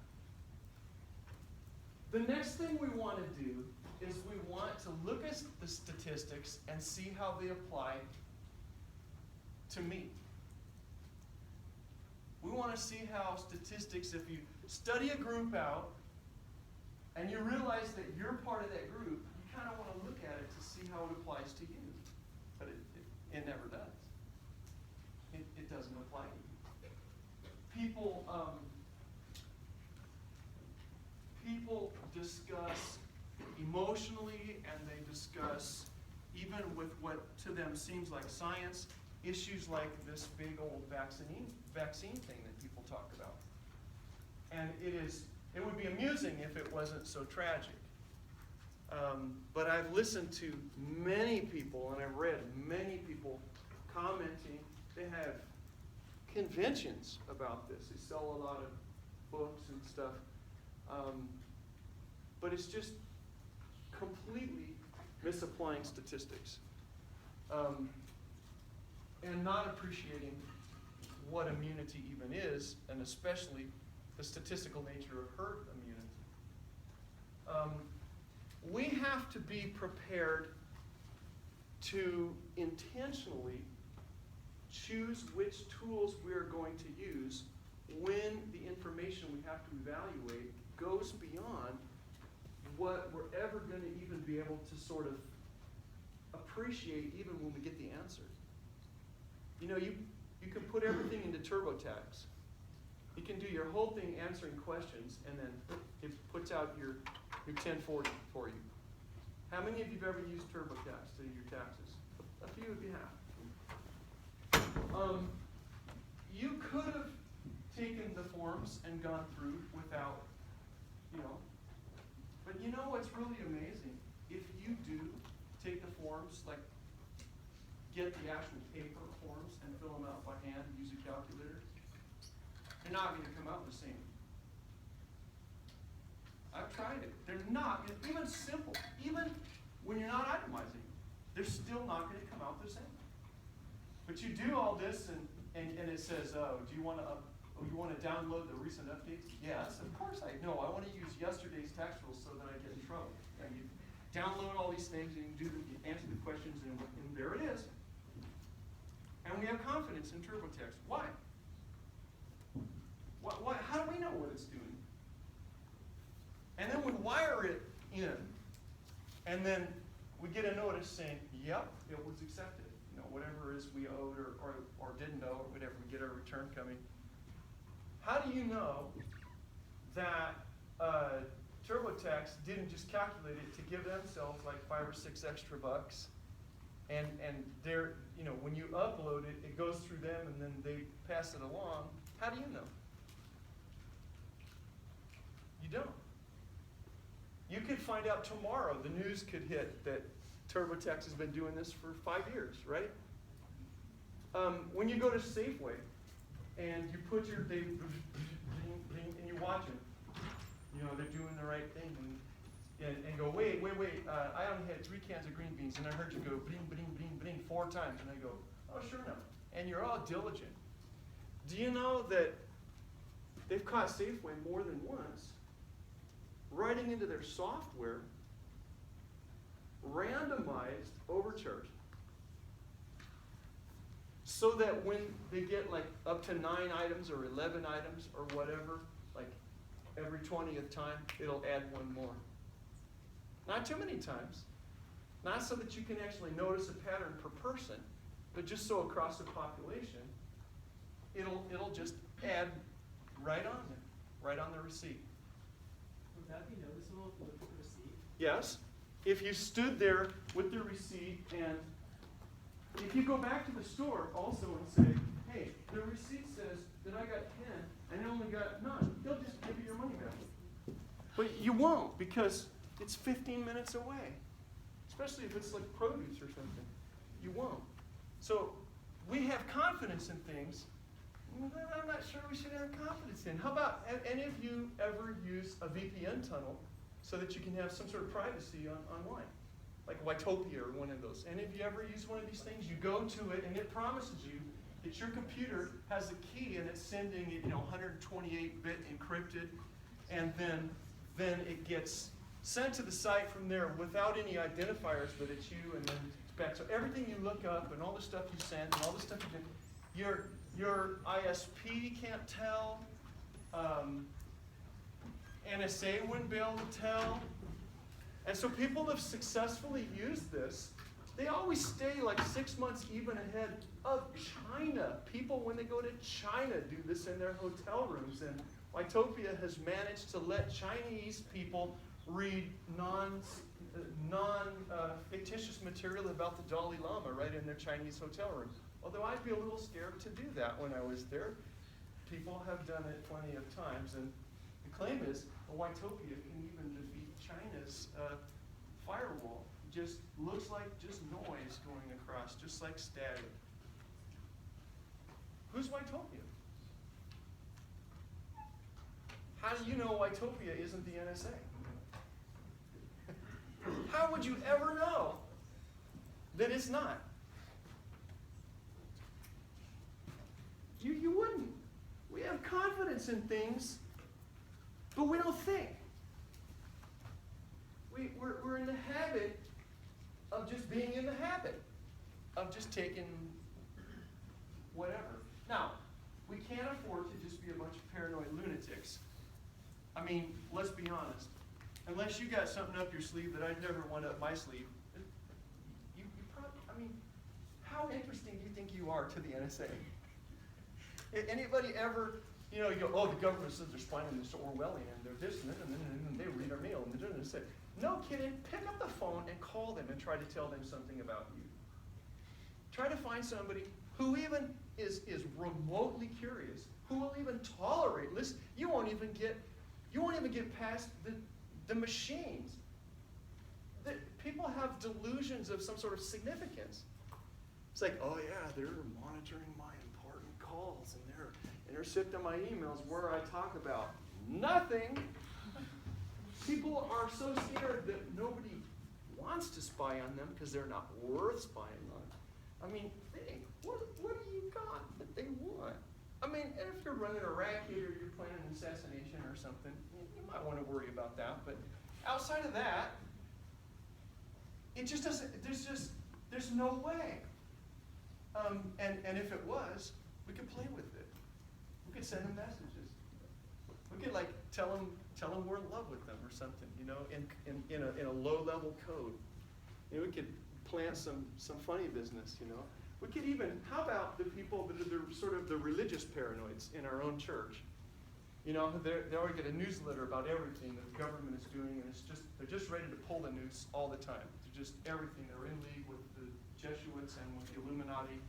The next thing we want to do is we want to look at the statistics and see how they apply to me. We want to see how statistics, if you study a group out and you realize that you're part of that group, you kind of want to look at it to see how it applies to you. But it never does. It doesn't apply to you. People discuss emotionally, and they discuss, even with what to them seems like science, issues like this big old vaccine thing that people talk about. And It would be amusing if it wasn't so tragic. But I've listened to many people, and I've read many people commenting. They have conventions about this. They sell a lot of books and stuff. But it's just completely misapplying statistics. And not appreciating what immunity even is, and especially the statistical nature of herd immunity. We have to be prepared to intentionally choose which tools we are going to use when the information we have to evaluate goes beyond what we're ever going to even be able to sort of appreciate even when we get the answer. You know, you can put everything into TurboTax. You can do your whole thing answering questions, and then it puts out your 1040 for you. How many of you have ever used TurboTax to do your taxes? A few of you have. You could have taken the forms and gone through without, but you know what's really amazing? If you do take the forms, like get the actual paper forms and fill them out by hand, use a calculator, they're not going to come out the same. I've tried it. They're not, even simple, even when you're not itemizing, they're still not going to come out the same. But you do all this and it says, oh, do you want to download the recent updates? Yes, of course I want to use yesterday's tax rules so that I get in trouble. And you download all these things and you answer the questions and there it is. And we have confidence in TurboTax. Why? How do we know what it's doing? And then we wire it in, and then we get a notice saying, yep, it was accepted. Whatever it is we owed or didn't owe or whatever, we get our return coming. How do you know that TurboTax didn't just calculate it to give themselves like $5 or $6 extra bucks? And they're, when you upload it, it goes through them and then they pass it along. How do you know? You don't. You could find out tomorrow. The news could hit that TurboTax has been doing this for 5 years, right? When you go to Safeway and you put your, and you watch them, they're doing the right thing, and go, wait, I only had 3 cans of green beans, and I heard you go bling, bling, bling, bling 4 times, and I go, oh, sure enough. And you're all diligent. Do you know that they've caught Safeway more than once writing into their software randomized overcharge, so that when they get like up to 9 items or 11 items or whatever, like every 20th time, it'll add 1 more. Not too many times. Not so that you can actually notice a pattern per person, but just so across the population, it'll just add right on there, right on the receipt. Would that be noticeable if you looked at the receipt? Yes. If you stood there with the receipt, and if you go back to the store also and say, hey, the receipt says that I got 10 and I only got none, they'll just give you your money back. But you won't, because it's 15 minutes away. Especially if it's like produce or something. You won't. So we have confidence in things that I'm not sure we should have confidence in. How about, any of you ever use a VPN tunnel so that you can have some sort of privacy online? Like Wytopia or one of those. Any of you ever use one of these things? You go to it and it promises you that your computer has a key and it's sending it, 128-bit encrypted, and then it gets sent to the site from there without any identifiers, but it's you, and then it's back. So everything you look up and all the stuff you send and all the stuff you did, your ISP can't tell. NSA wouldn't be able to tell. And so people have successfully used this. They always stay like 6 months even ahead of China. People, when they go to China, do this in their hotel rooms. And Wytopia has managed to let Chinese people read non-fictitious material about the Dalai Lama right in their Chinese hotel room. Although I'd be a little scared to do that when I was there. People have done it plenty of times. And the claim is a Watopia can even defeat China's firewall. Just looks like just noise going across, just like static. Who's Watopia? How do you know Watopia isn't the NSA? How would you ever know that it's not? You wouldn't. We have confidence in things, but we don't think. We're in the habit of just being in the habit of just taking whatever. Now, we can't afford to just be a bunch of paranoid lunatics. I mean, let's be honest. Unless you got something up your sleeve that I'd never want up my sleeve, you probably, I mean, how interesting do you think you are to the NSA? Anybody ever, you go, oh, the government says they're spying on this Orwellian, they're this, and then they read our mail, and they're say, no kidding, pick up the phone and call them and try to tell them something about you. Try to find somebody who even is remotely curious, who will even tolerate, listen, you won't even get past the machines. People have delusions of some sort of significance. It's like, oh yeah, they're monitoring my important calls and they're intercepting my emails where I talk about nothing. People are so scared that nobody wants to spy on them because they're not worth spying on. I mean, think, what do you got that they want? I mean, if you're running a racket or you're planning an assassination or something, you might want to worry about that. But outside of that, it just doesn't, there's no way. And if it was, we could play with it. We could send them messages. We could tell them we're in love with them or something, in a low-level code. We could plant some funny business, We could even, how about the people that are sort of the religious paranoids in our own church? They always get a newsletter about everything that the government is doing, and they're just ready to pull the noose all the time. They're just everything. They're in league with the Jesuits and with the Illuminati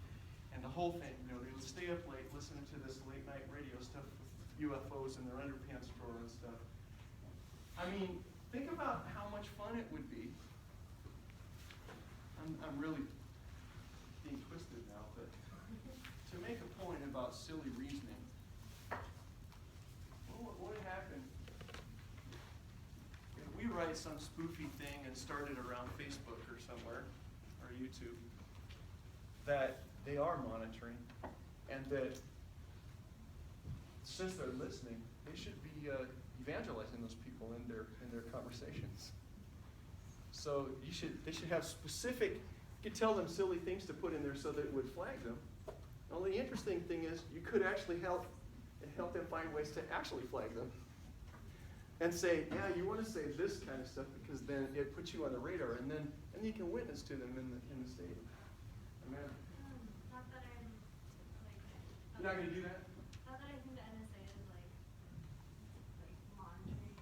and the whole thing. They stay up late listening to this late-night radio stuff with UFOs in their underpants drawer and stuff. I mean, think about how much fun it would be. I'm really being twisted now, but to make a point about silly reasoning, what would happen if we write some spoofy thing and start it around Facebook or somewhere, or YouTube, that they are monitoring, and that since they're listening, they should be evangelizing those people in their conversations. So they should have specific, you could tell them silly things to put in there so that it would flag them. The only interesting thing is you could actually help them find ways to actually flag them. And say, yeah, you want to say this kind of stuff because then it puts you on the radar, and then you can witness to them in the state. Amen. Not that I'm You're not going to do that? Not that I think the NSA is monitoring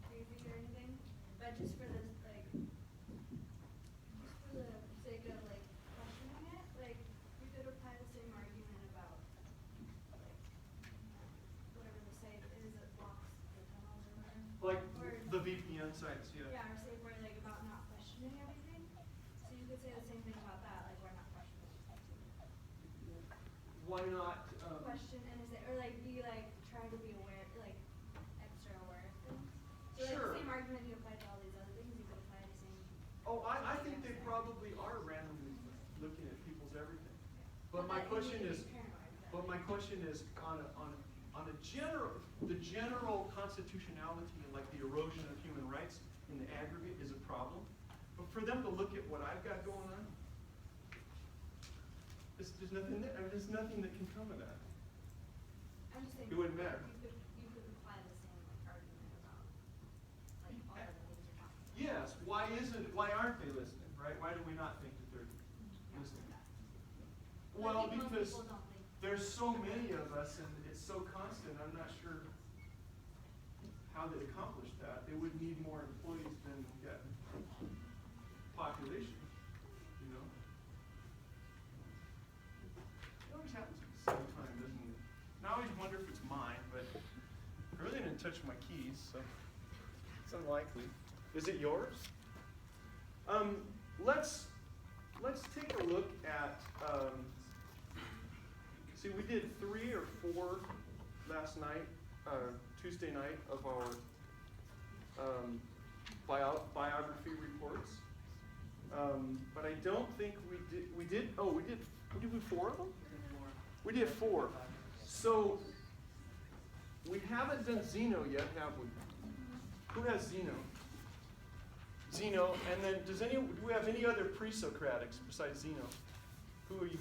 crazy or anything, but just for the sake of questioning it, you could apply the same argument about whatever the site is that blocks the tunnels or whatever. Or The VPN sites, yeah. yeah, or say where about not questioning everything. So you could say the same thing about that, we're not questioning. Why not? Question and is it or be try to be aware, extra aware of things. So Sure. the same argument you apply to all these other things, you could apply the same. Oh, I think they probably are randomly looking at people's everything. But my question is, on a general constitutionality and the erosion of human rights in the aggregate is a problem. But for them to look at what I've got going on, there's nothing there. There's nothing that can come of that. I'm just saying. It wouldn't matter. You could apply the same argument about all the things you're talking about. Yes. Why aren't they listening? Right? Why do we not think that they're listening? Well, Most because people don't think. there's so many of us and it's so constant, I'm not sure how they accomplish that. They would need more employees than population, It always happens at the same time, doesn't it? And I always wonder if it's mine, but I really didn't touch my keys, so. It's unlikely. Is it yours? Let's take a look at, see, we did 3 or 4 last night, Tuesday night, of our biography reports. But I don't think we did 4 of them? We did 4. So, we haven't done Zeno yet, have we? Who has Zeno? Zeno, and then do we have any other pre-Socratics besides Zeno? Who are you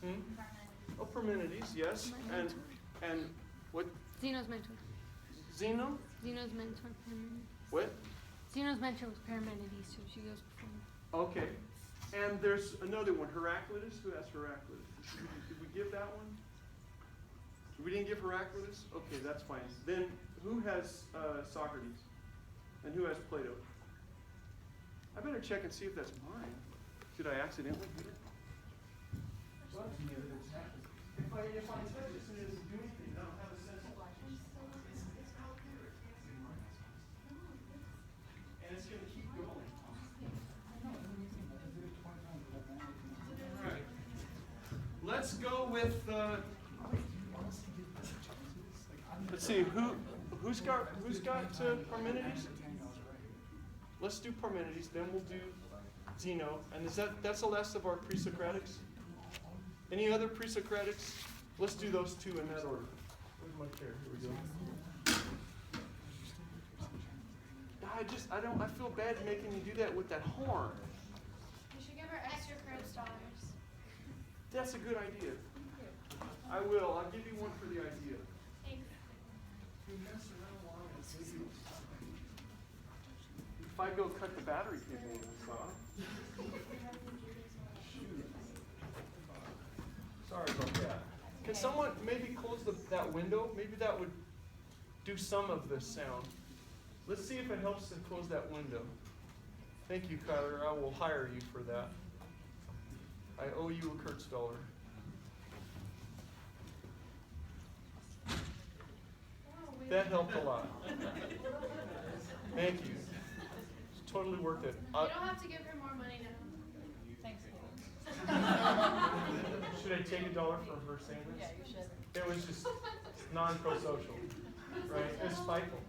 at? Oh, Parmenides, yes. And what? Zeno's mentor. Zeno? Zeno's mentor, Parmenides. What? Zeno's mentor was Parmenides, so she goes before him. Okay. And there's another one, Heraclitus. Who has Heraclitus? Did we give that one? We didn't give Heraclitus? Okay, that's fine. Then who has Socrates? And who has Plato? I better check and see if that's mine. Did I accidentally do it? Well, if I touch this and it doesn't do anything, I don't have a sense of it's out there. And it's going to keep going. All right. Let's go with. Let's see who's got Parmenides. Let's do Parmenides, then we'll do Zeno, and that's the last of our pre-Socratics. Any other pre-Socratics? Let's do those 2 in that order. Where's my chair? Here we go. I feel bad making you do that with that horn. You should give her extra credits dollars. That's a good idea. I will. I'll give you one for the idea. Thanks. You mess around long and maybe it'll stop. If I go cut the battery cable, it'll stop. Shoot. Sorry about that. Can someone maybe close that window? Maybe that would do some of this sound. Let's see if it helps to close that window. Thank you, Kyler. I will hire you for that. I owe you a Kurtz-dollar. That helped a lot. Thank you. It's totally worth it. You don't have to give her more money now. Thanks. Should I take $1 for her sandwich? Yeah, you should. It was just non-pro-social, right? It was spiteful.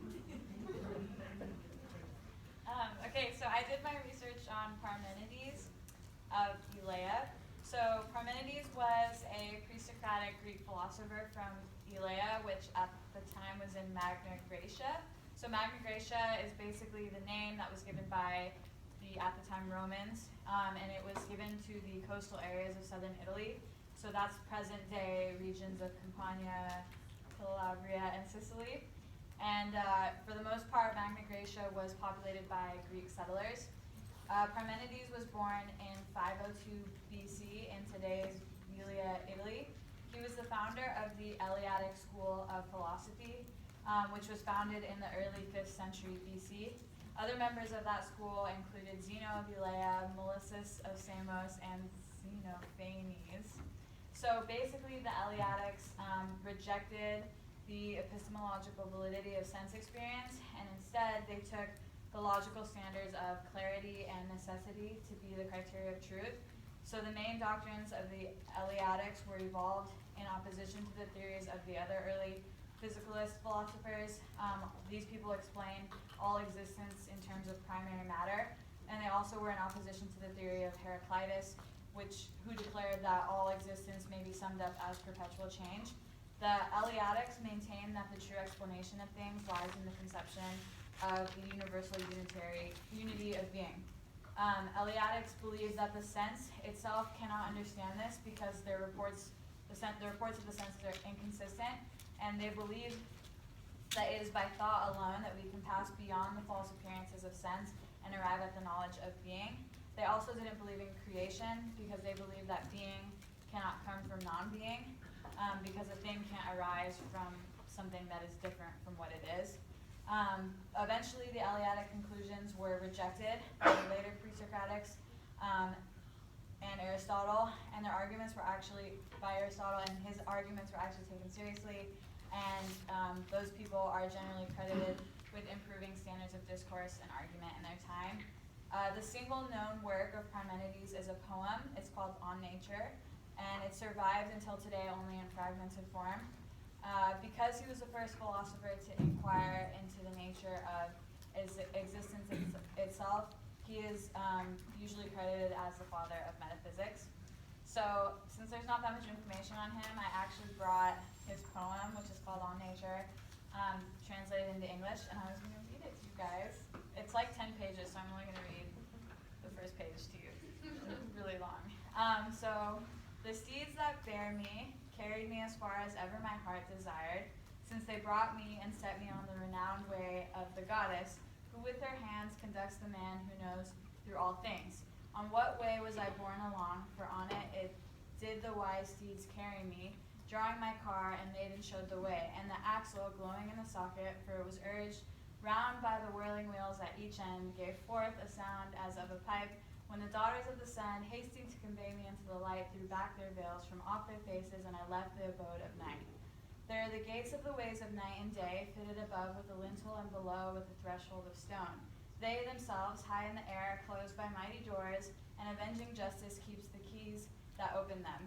Okay, so I did my research on Parmenides of Elea. So Parmenides was a pre-Socratic Greek philosopher from Elea, which at the time was in Magna Graecia. So Magna Graecia is basically the name that was given by the, at the time, Romans, and it was given to the coastal areas of southern Italy. So that's present-day regions of Campania, Calabria, and Sicily. And for the most part, Magna Graecia was populated by Greek settlers. Parmenides was born in 502 BC in today's Velia, Italy. He was the founder of the Eleatic school of philosophy, which was founded in the early 5th century BC. Other members of that school included Zeno of Elea, Melissus of Samos, and Xenophanes. So basically, the Eleatics rejected the epistemological validity of sense experience, and instead they took the logical standards of clarity and necessity to be the criteria of truth. So the main doctrines of the Eleatics were evolved in opposition to the theories of the other early physicalist philosophers. These people explained all existence in terms of primary matter, and they also were in opposition to the theory of Heraclitus, who declared that all existence may be summed up as perpetual change. The Eleatics maintain that the true explanation of things lies in the conception of the universal unity of being. Eleatics believe that the sense itself cannot understand this because the reports of the senses are inconsistent, and they believe that it is by thought alone that we can pass beyond the false appearances of sense and arrive at the knowledge of being. They also didn't believe in creation because they believe that being cannot come from non-being, because a thing can't arise from something that is different from what it is. Eventually, the Eleatic conclusions were rejected by the later pre-Socratics and Aristotle, and their arguments were actually, by Aristotle, and his arguments were actually taken seriously, and those people are generally credited with improving standards of discourse and argument in their time. The single known work of Parmenides is a poem. It's called On Nature, and it survived until today only in fragmented form. Because he was the first philosopher to inquire into the nature of existence itself, he is usually credited as the father of metaphysics. So, since there's not that much information on him, I actually brought his poem, which is called On Nature, translated into English, and I was going to read it to you guys. It's like 10 pages, so I'm only going to read the first page to you. It's really long. So, the steeds that bear me carried me as far as ever my heart desired, since they brought me and set me on the renowned way of the goddess, who with her hands conducts the man who knows through all things. On what way was I borne along, for on it did the wise steeds carry me, drawing my car, and maiden showed the way, and the axle, glowing in the socket, for it was urged round by the whirling wheels at each end, gave forth a sound as of a pipe, when the daughters of the sun, hasting to convey me into the light, threw back their veils from off their faces, and I left the abode of night. There are the gates of the ways of night and day, fitted above with a lintel and below with a threshold of stone. They themselves, high in the air, closed by mighty doors, and avenging justice keeps the keys that open them.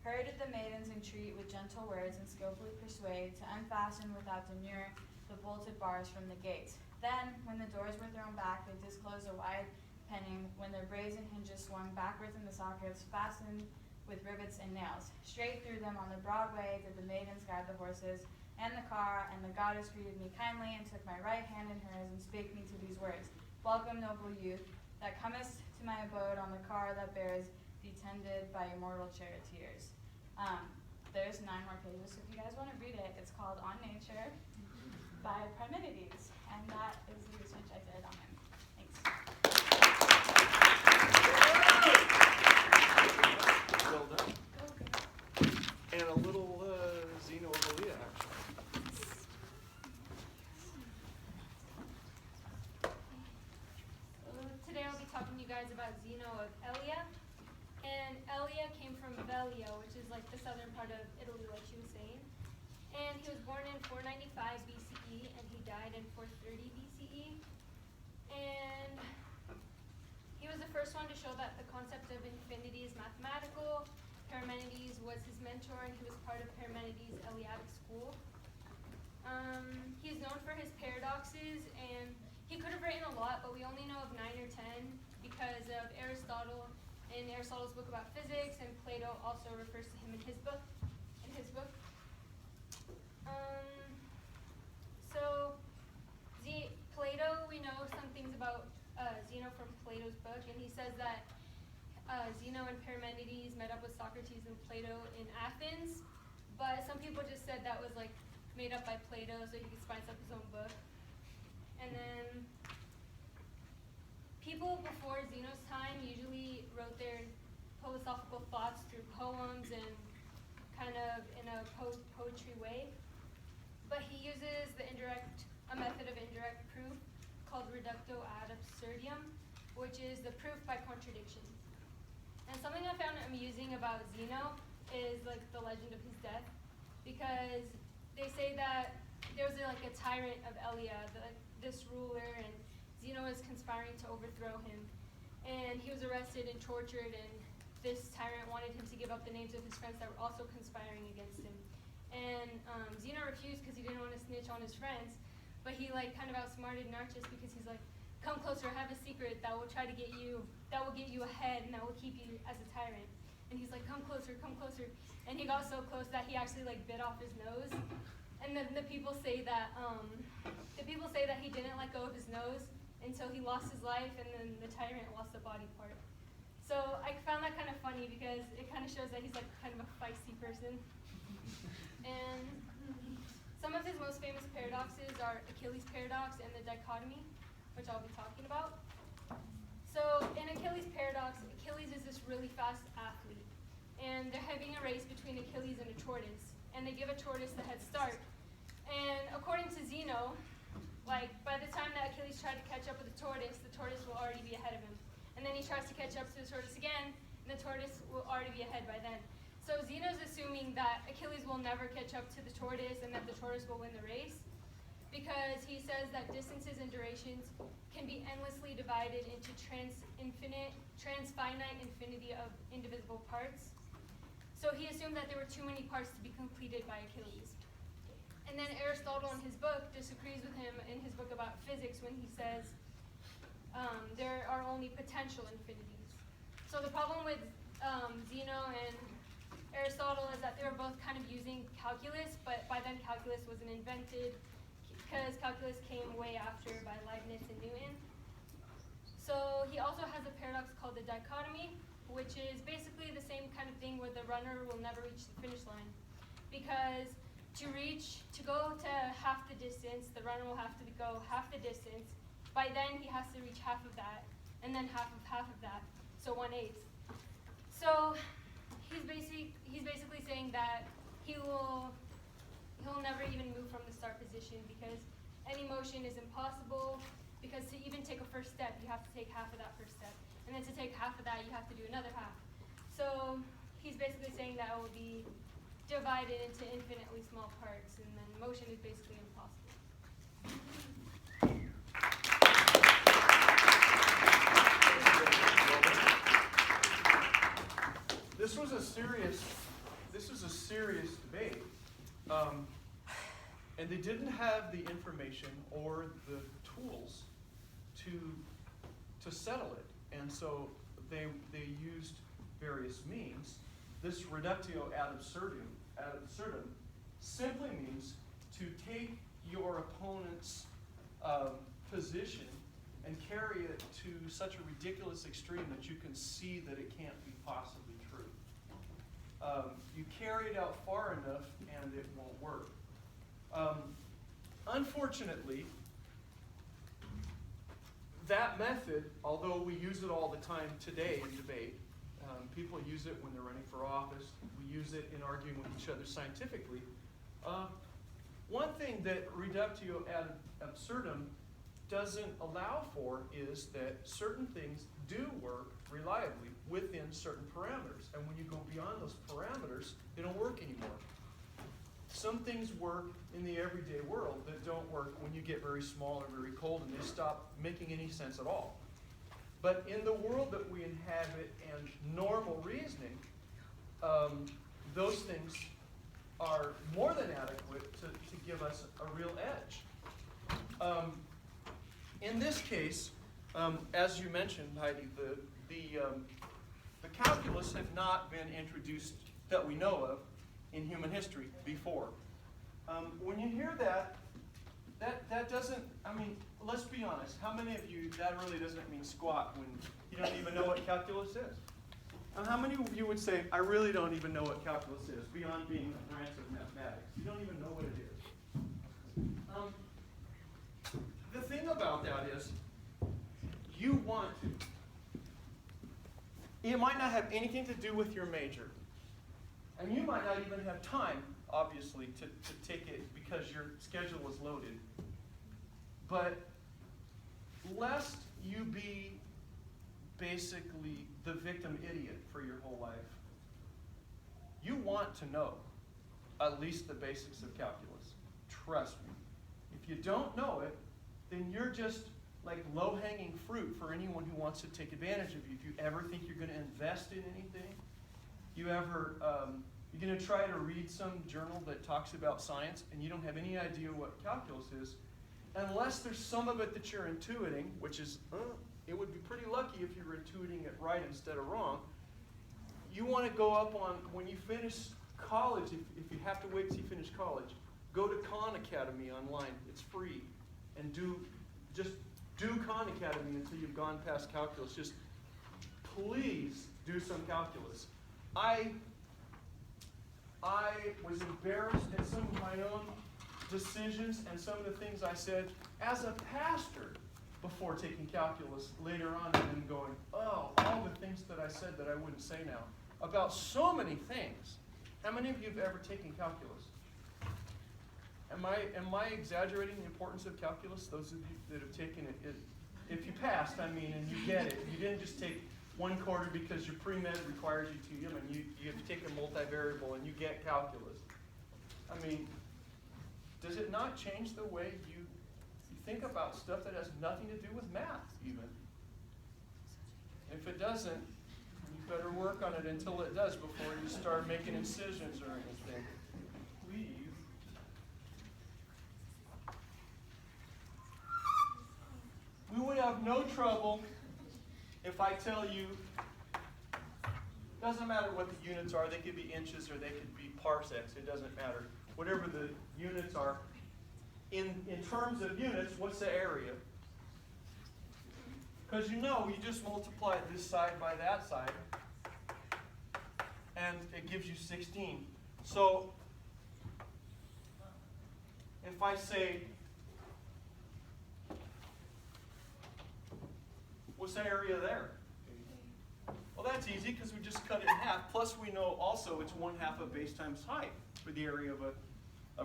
Her did the maidens entreat with gentle words and skillfully persuade to unfasten without demur the bolted bars from the gates. Then, when the doors were thrown back, they disclosed a wide penning, when their brazen hinges swung backwards in the sockets, fastened with rivets and nails. Straight through them on the broad way did the maidens guide the horses and the car, and the goddess greeted me kindly, and took my right hand in hers, and spake me to these words: Welcome, noble youth, that comest to my abode on the car that bears thee tended by immortal charioteers. There's 9 more pages, so if you guys want to read it, it's called On Nature by Parmenides, and that is the research I did on him. Thanks. Well done. And a little Zeno of Elea, actually. Today I'll be talking to you guys about Zeno of Elea. And Elea came from Velia, which is like the southern part of Italy, like she was saying. And he was born in 495 BCE, and he died in 430 BCE. And he was the first one to show that the concept of infinity is mathematical. Parmenides was his mentor, and he was part of Parmenides' Eleatic school. He's known for his paradoxes, and he could have written a lot, but we only know of 9 or 10 because of Aristotle in Aristotle's book about physics, and Plato also refers to him in his book. Plato, we know some things about Zeno from Plato's book, and he says that Zeno and Parmenides met up with Socrates and Plato in Athens, but some people just said that was like made up by Plato so he could spice up his own book. And then people before Zeno's time usually wrote their philosophical thoughts through poems and kind of in a poetry way, but he uses a method of indirect proof called reductio ad absurdum, which is the proof by contradiction. And something I found amusing about Zeno is like the legend of his death, because they say that there was like a tyrant of Elea, this ruler, and Zeno was conspiring to overthrow him. And he was arrested and tortured, and this tyrant wanted him to give up the names of his friends that were also conspiring against him. And Zeno refused because he didn't want to snitch on his friends, but he like kind of outsmarted Narcissus because he's like, come closer, I have a secret that will try to get you, that will get you ahead and that will keep you as a tyrant. And he's like, come closer, and he got so close that he actually like bit off his nose. And then the people say that he didn't let go of his nose until he lost his life, and then the tyrant lost the body part. So I found that kind of funny because it kind of shows that he's like kind of a feisty person. And some of his most famous paradoxes are Achilles' paradox and the dichotomy, which I'll be talking about. So in Achilles' paradox, Achilles is this really fast athlete, and they're having a race between Achilles and a tortoise, and they give a tortoise the head start. And according to Zeno, like by the time that Achilles tried to catch up with the tortoise will already be ahead of him. And then he tries to catch up to the tortoise again, and the tortoise will already be ahead by then. So Zeno's assuming that Achilles will never catch up to the tortoise and that the tortoise will win the race. because he says that distances and durations can be endlessly divided into transfinite infinity of indivisible parts. So he assumed that there were too many parts to be completed by Achilles. And then Aristotle in his book disagrees with him in his book about physics when he says there are only potential infinities. So the problem with Zeno and Aristotle is that they were both kind of using calculus, but by then calculus wasn't invented because calculus came way after by Leibniz and Newton. So he also has a paradox called the dichotomy, which is basically the same kind of thing where the runner will never reach the finish line. Because to go to half the distance, the runner will have to go half the distance. By then he has to reach half of that, and then half of that, so 1/8. So he's basically saying that he'll never even move from the start position because any motion is impossible, because to even take a first step, you have to take half of that first step. And then to take half of that, you have to do another half. So he's basically saying that it will be divided into infinitely small parts, and then motion is basically impossible. This was a serious debate, and they didn't have the information or the tools to settle it, and so they used various means. This reductio ad absurdum simply means to take your opponent's position and carry it to such a ridiculous extreme that you can see that it can't be possibly true. You carry it out far enough and it won't work. Unfortunately, that method, although we use it all the time today in debate, people use it when they're running for office, we use it in arguing with each other scientifically. One thing that reductio ad absurdum doesn't allow for is that certain things do work reliably within certain parameters. And when you go beyond those parameters, they don't work anymore. Some things work in the everyday world that don't work when you get very small or very cold and they stop making any sense at all. But in the world that we inhabit and normal reasoning, those things are more than adequate to give us a real edge. In this case, as you mentioned, Heidi, the calculus had not been introduced that we know of in human history before. When you hear that doesn't, I mean, let's be honest. How many of you, that really doesn't mean squat when you don't even know what calculus is? And how many of you would say, I really don't even know what calculus is, beyond being a branch of mathematics? You don't even know what it is. The thing about that is, you want to. It might not have anything to do with your major. And you might not even have time, obviously, to take it because your schedule was loaded. But lest you be basically the victim idiot for your whole life, you want to know at least the basics of calculus. Trust me. If you don't know it, then you're just like low-hanging fruit for anyone who wants to take advantage of you. If you ever think you're going to invest in anything, you're going to try to read some journal that talks about science and you don't have any idea what calculus is, unless there's some of it that you're intuiting, which is, it would be pretty lucky if you were intuiting it right instead of wrong. You want to go up on, when you finish college, if you have to wait till you finish college, go to Khan Academy online. It's free. And just do Khan Academy until you've gone past calculus. Just please do some calculus. I was embarrassed at some of my own decisions and some of the things I said as a pastor before taking calculus later on, and then going, oh, all the things that I said that I wouldn't say now about so many things. How many of you have ever taken calculus? Am I exaggerating the importance of calculus? Those of you that have taken it, if you passed, I mean, and you get it. You didn't just take one quarter because your pre-med requires you to. I mean, you have to take a multivariable and you get calculus. I mean, does it not change the way you think about stuff that has nothing to do with math, even? If it doesn't, you better work on it until it does before you start making incisions or anything. Please. We would have no trouble if I tell you, doesn't matter what the units are, they could be inches or they could be parsecs, it doesn't matter. Whatever the units are, in terms of units, what's the area? Because you just multiply this side by that side, and it gives you 16. So, if I say, what's the area there? Well, that's easy because we just cut it in half. Plus, we know also it's 1/2 of base times height for the area of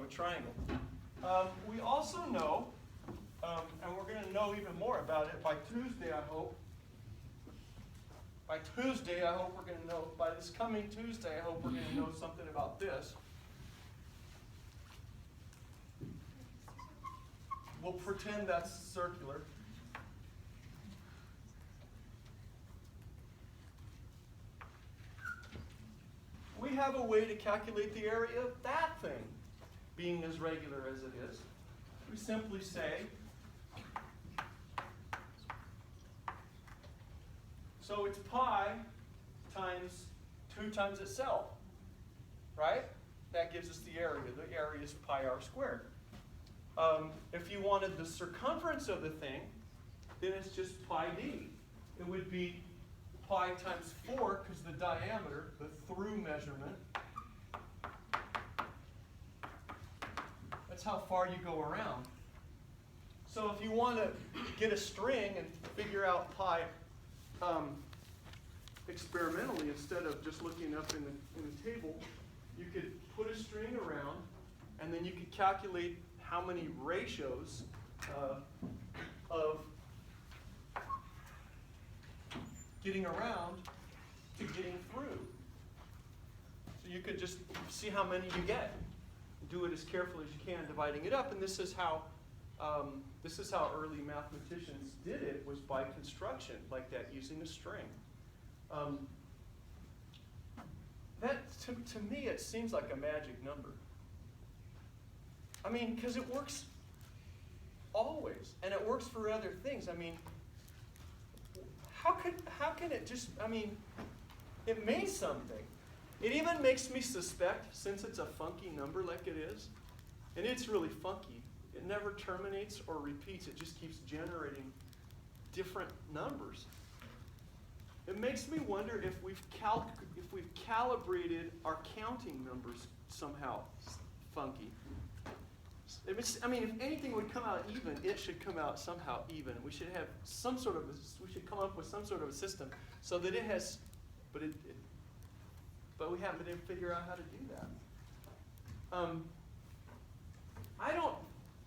a triangle. We also know, and we're going to know even more about it by Tuesday, I hope. By Tuesday, I hope we're going to know, by this coming Tuesday, I hope we're going to know something about this. We'll pretend that's circular. We have a way to calculate the area of that thing, being as regular as it is. We simply say, so it's pi times 2 times itself, right? That gives us the area. The area is pi r squared. If you wanted the circumference of the thing, then it's just pi d. It would be pi times 4, because the diameter, the through measurement, that's how far you go around. So if you want to get a string and figure out pi experimentally, instead of just looking up in the table, you could put a string around, and then you could calculate how many ratios of getting around to getting through. So you could just see how many you get. Do it as carefully as you can, dividing it up. And this is how early mathematicians did it, was by construction like that, using a string. That to me, it seems like a magic number. I mean, because it works always, and it works for other things. I mean, how can it just, I mean, it means something. It even makes me suspect, since it's a funky number like it is, and it's really funky, it never terminates or repeats, it just keeps generating different numbers. It makes me wonder if we've calibrated our counting numbers somehow funky. I mean, if anything would come out even, it should come out somehow even. We should have some sort of, we should come up with some sort of a system so that it has, but we haven't been able to figure out how to do that.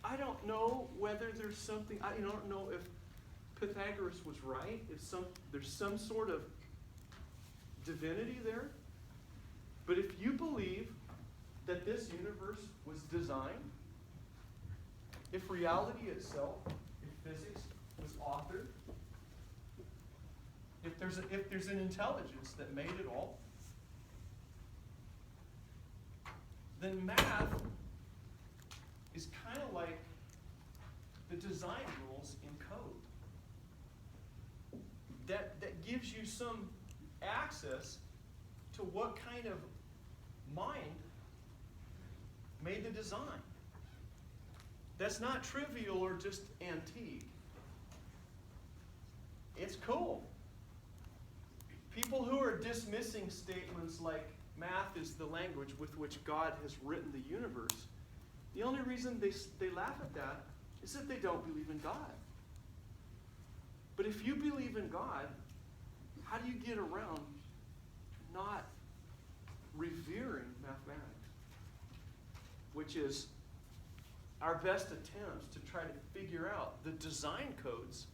I don't know whether there's something, I don't know if Pythagoras was right, if there's some sort of divinity there. But if you believe that this universe was designed, if reality itself, if physics was authored, if there's an intelligence that made it all, then math is kind of like the design rules in code. That gives you some access to what kind of mind made the design. That's not trivial or just antique. It's cool. People who are dismissing statements like math is the language with which God has written the universe, the only reason they laugh at that is that they don't believe in God. But if you believe in God, how do you get around not revering mathematics? Which is our best attempts to try to figure out the design codes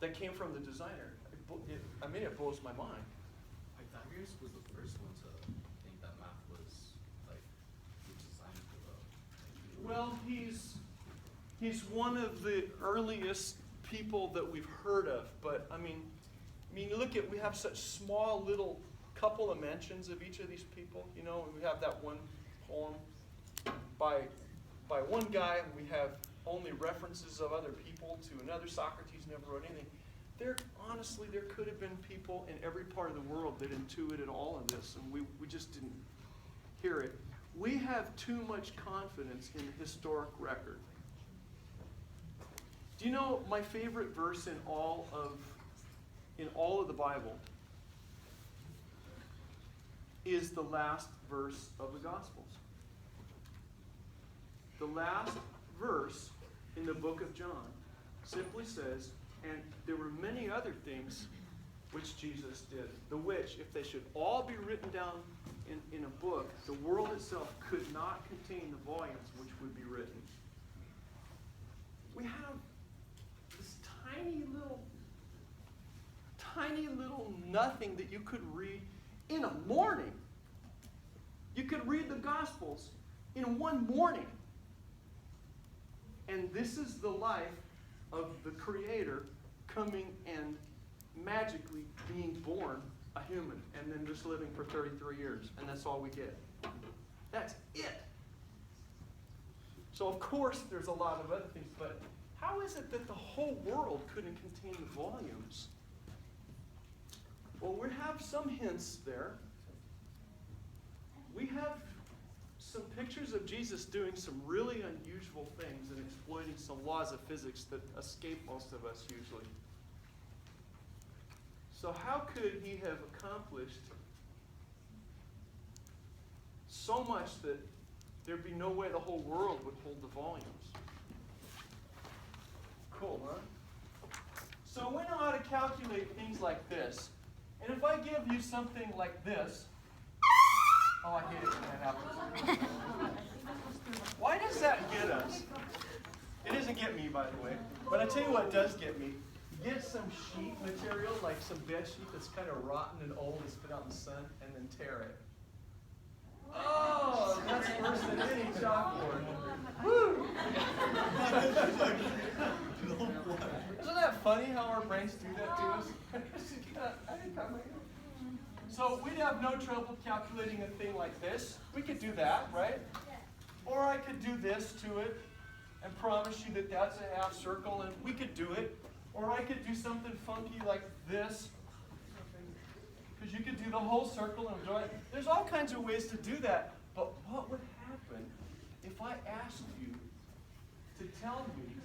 that came from the designer. It blows my mind. Pythagoras was the first one to think that math was like the design for the. Well, he He's one of the earliest people that we've heard of. But I mean, we have such small little couple of mentions of each of these people. You know, we have that one poem by one guy, and we have only references of other people to another. Socrates never wrote anything. Honestly, there could have been people in every part of the world that intuited all of this, and we just didn't hear it. We have too much confidence in the historic record. Do you know my favorite verse in all of the Bible is the last verse of the Gospels? The last verse in the book of John simply says, and there were many other things which Jesus did, the which, if they should all be written down in a book, the world itself could not contain the volumes which would be written. We have this tiny little nothing that you could read in a morning. You could read the Gospels in one morning. And this is the life of the Creator coming and magically being born a human and then just living for 33 years. And that's all we get. That's it. So of course there's a lot of other things, but how is it that the whole world couldn't contain the volumes? Well, we have some hints there. We have some pictures of Jesus doing some really unusual things and exploiting some laws of physics that escape most of us usually. So how could he have accomplished so much that there'd be no way the whole world would hold the volumes? Cool, huh? So we know how to calculate things like this. And if I give you something like this, oh, I hate it when that happens. Why does that get us? It doesn't get me, by the way. But I tell you what does get me. Get some sheet material, like some bed sheet that's kind of rotten and old, it's been out in the sun, and then tear it. Oh, that's worse than any chalkboard. Woo! Isn't that funny how our brains do that to us? So we'd have no trouble calculating a thing like this. We could do that, right? Or I could do this to it and promise you that that's a half circle, and we could do it. Or I could do something funky like this, because you could do the whole circle and draw it. There's all kinds of ways to do that. But what would happen if I asked you to tell me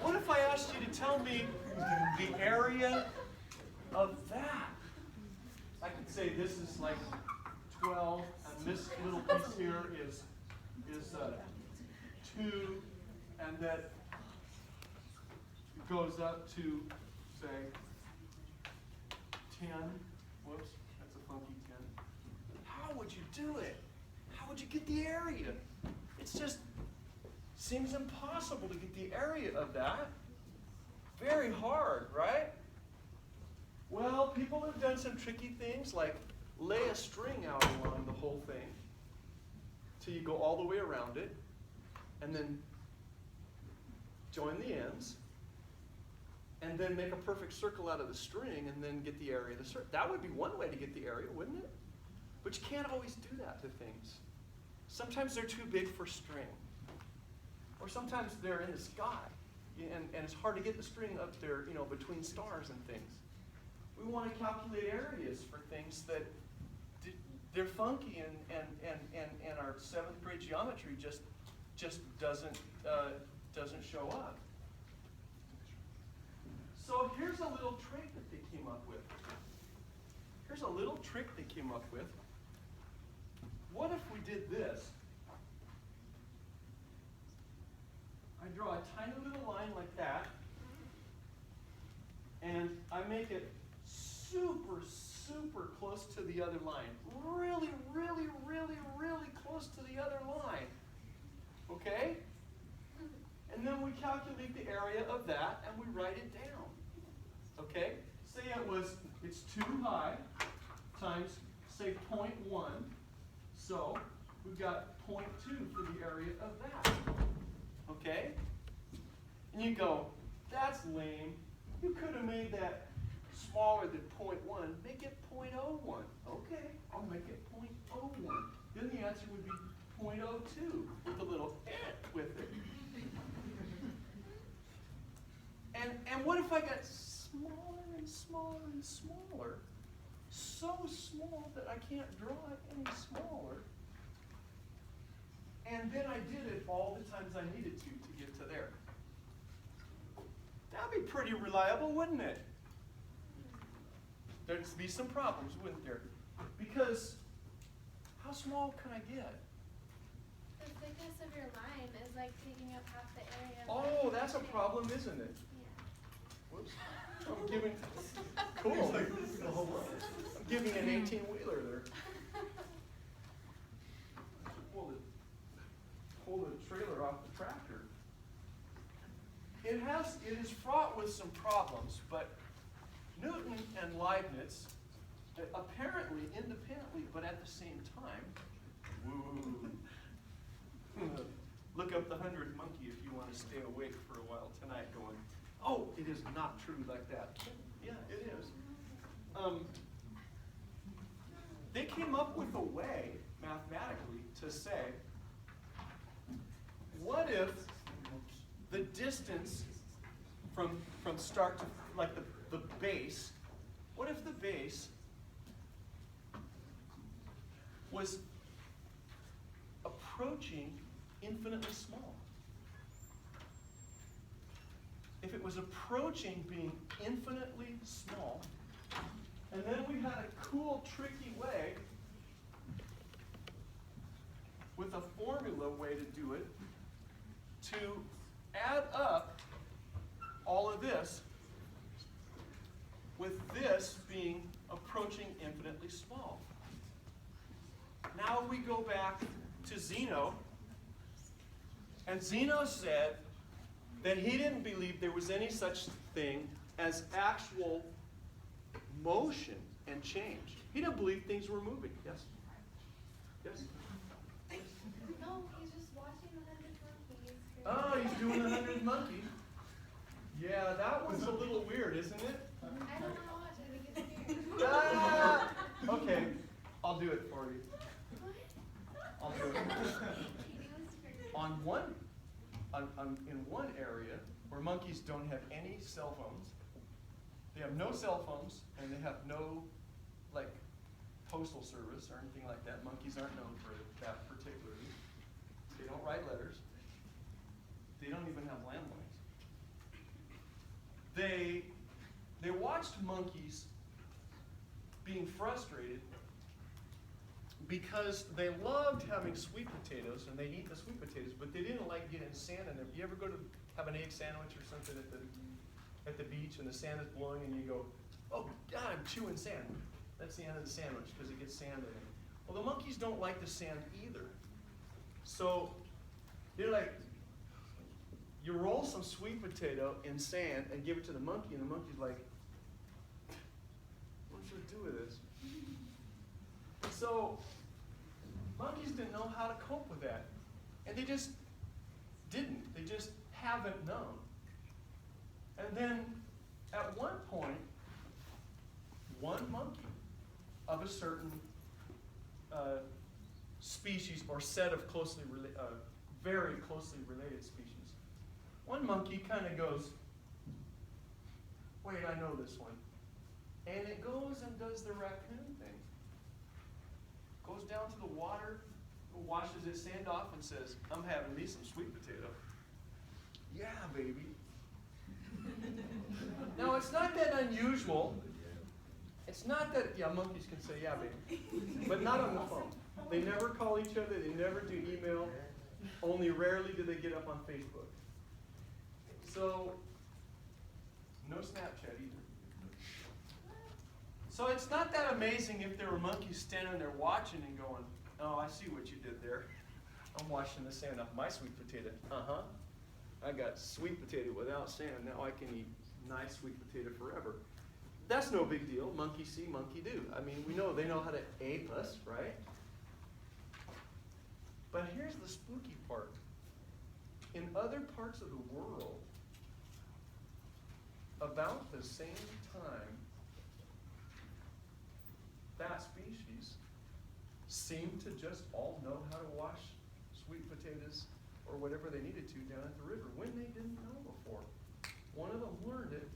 what if I asked you to tell me the area of that? I could say this is like 12, and this little piece here is 2, and that goes up to, say, 10. Whoops, that's a funky 10. How would you do it? How would you get the area? It's just seems impossible to get the area of that. Very hard, right? Well, people have done some tricky things like lay a string out along the whole thing till you go all the way around it, and then join the ends, and then make a perfect circle out of the string, and then get the area of the circle. That would be one way to get the area, wouldn't it? But you can't always do that to things. Sometimes they're too big for string. Or sometimes they're in the sky, and it's hard to get the string up there, between stars and things. We want to calculate areas for things that they're funky, and our 7th grade geometry just doesn't show up. So here's a little trick that they came up with. What if we did this? I draw a tiny little line like that, and I make it super, super close to the other line. Really, really, really, really close to the other line. Okay? And then we calculate the area of that, and we write it down. Okay? Say it was It's 2 high times, say, 0.1. So we've got 0.2 for the area of that. Okay? And you go, that's lame. You could have made that smaller than 0.1. Make it 0.01. Okay, I'll make it 0.01. Then the answer would be 0.02 with a little with it. And what if I got smaller and smaller and smaller? So small that I can't draw it any smaller. And then I did it all the times I needed to get to there. That'd be pretty reliable, wouldn't it? There'd be some problems, wouldn't there? Because how small can I get? The thickness of your line is like taking up half the area. Oh, that's a problem, isn't it? Yeah. Whoops. I'm giving, cool. I'm giving an 18-wheeler there. Pull the trailer off the tractor. It is fraught with some problems, but Newton and Leibniz, apparently independently, but at the same time, look up the 100th monkey if you want to stay awake for a while tonight going, oh, it is not true like that. Yeah, it is. They came up with a way, mathematically, to say, what if the distance from start to, like the base, what if the base was approaching infinitely small? If it was approaching being infinitely small, and then we had a cool, tricky way with a formula way to do it, to add up all of this with this being approaching infinitely small. Now we go back to Zeno, and Zeno said that he didn't believe there was any such thing as actual motion and change. He didn't believe things were moving. Yes? Yes? No, he's just watching the 100 monkeys. Oh, he's doing the 100 monkey. Yeah, that one's a little weird, isn't it? I don't want to watch it. I think it's weird. Ah! Okay, I'll do it for you. I'll do it. In one area where monkeys don't have any cell phones, they have no cell phones, and they have no, like, postal service or anything like that. Monkeys aren't known for that particularly. They don't write letters. They don't even have landlines. They watched monkeys being frustrated because they loved having sweet potatoes, and they'd eat the sweet potatoes, but they didn't like getting sand in them. You ever go to have an egg sandwich or something at the beach, and the sand is blowing, and you go, oh God, I'm chewing sand. That's the end of the sandwich because it gets sand in it. Well, the monkeys don't like the sand either. So they're like, you roll some sweet potato in sand and give it to the monkey, and the monkey's like, what should I do with this? So monkeys didn't know how to cope with that. And they just didn't. They just haven't known. And then at one point, one monkey of a certain species or set of very closely related species, one monkey kind of goes, wait, I know this one. And it goes and does the raccoon thing. Goes down to the water, washes its sand off, and says, I'm having me some sweet potato. Yeah, baby. Now, it's not that unusual. It's not that, yeah, monkeys can say, yeah, baby. But not on the phone. They never call each other. They never do email. Only rarely do they get up on Facebook. So, no Snapchat either. So it's not that amazing if there were monkeys standing there watching and going, oh, I see what you did there. I'm washing the sand off my sweet potato. Uh-huh. I got sweet potato without sand. Now I can eat nice sweet potato forever. That's no big deal. Monkey see, monkey do. I mean, we know they know how to ape us, right? But here's the spooky part. In other parts of the world, about the same time, that species seemed to just all know how to wash sweet potatoes or whatever they needed to down at the river when they didn't know before. One of them learned it.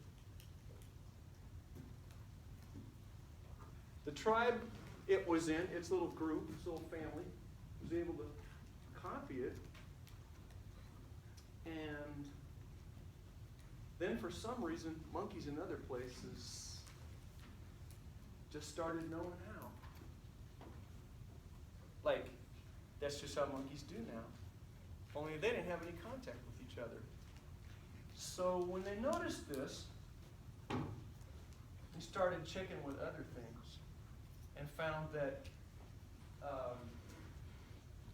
The tribe it was in, its little group, its little family, was able to copy it. And then for some reason, monkeys in other places just started knowing how. Like, that's just how monkeys do now. Only they didn't have any contact with each other. So when they noticed this, they started checking with other things and found that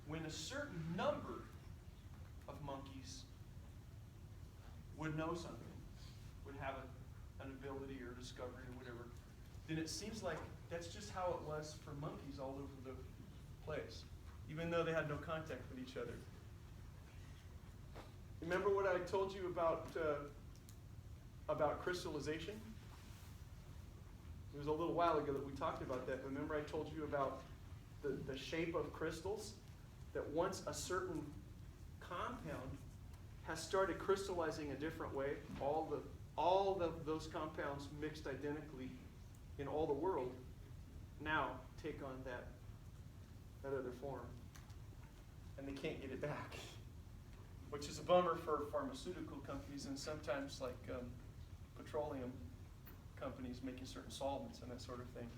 when a certain number of monkeys would know something, would have an ability or discovery or whatever, then it seems like that's just how it was for monkeys all over the place, even though they had no contact with each other. Remember what I told you about crystallization? It was a little while ago that we talked about that. Remember I told you about the shape of crystals? That once a certain compound has started crystallizing a different way, all of those compounds mixed identically in all the world now take on that other form. And they can't get it back. Which is a bummer for pharmaceutical companies and sometimes like petroleum companies making certain solvents and that sort of thing.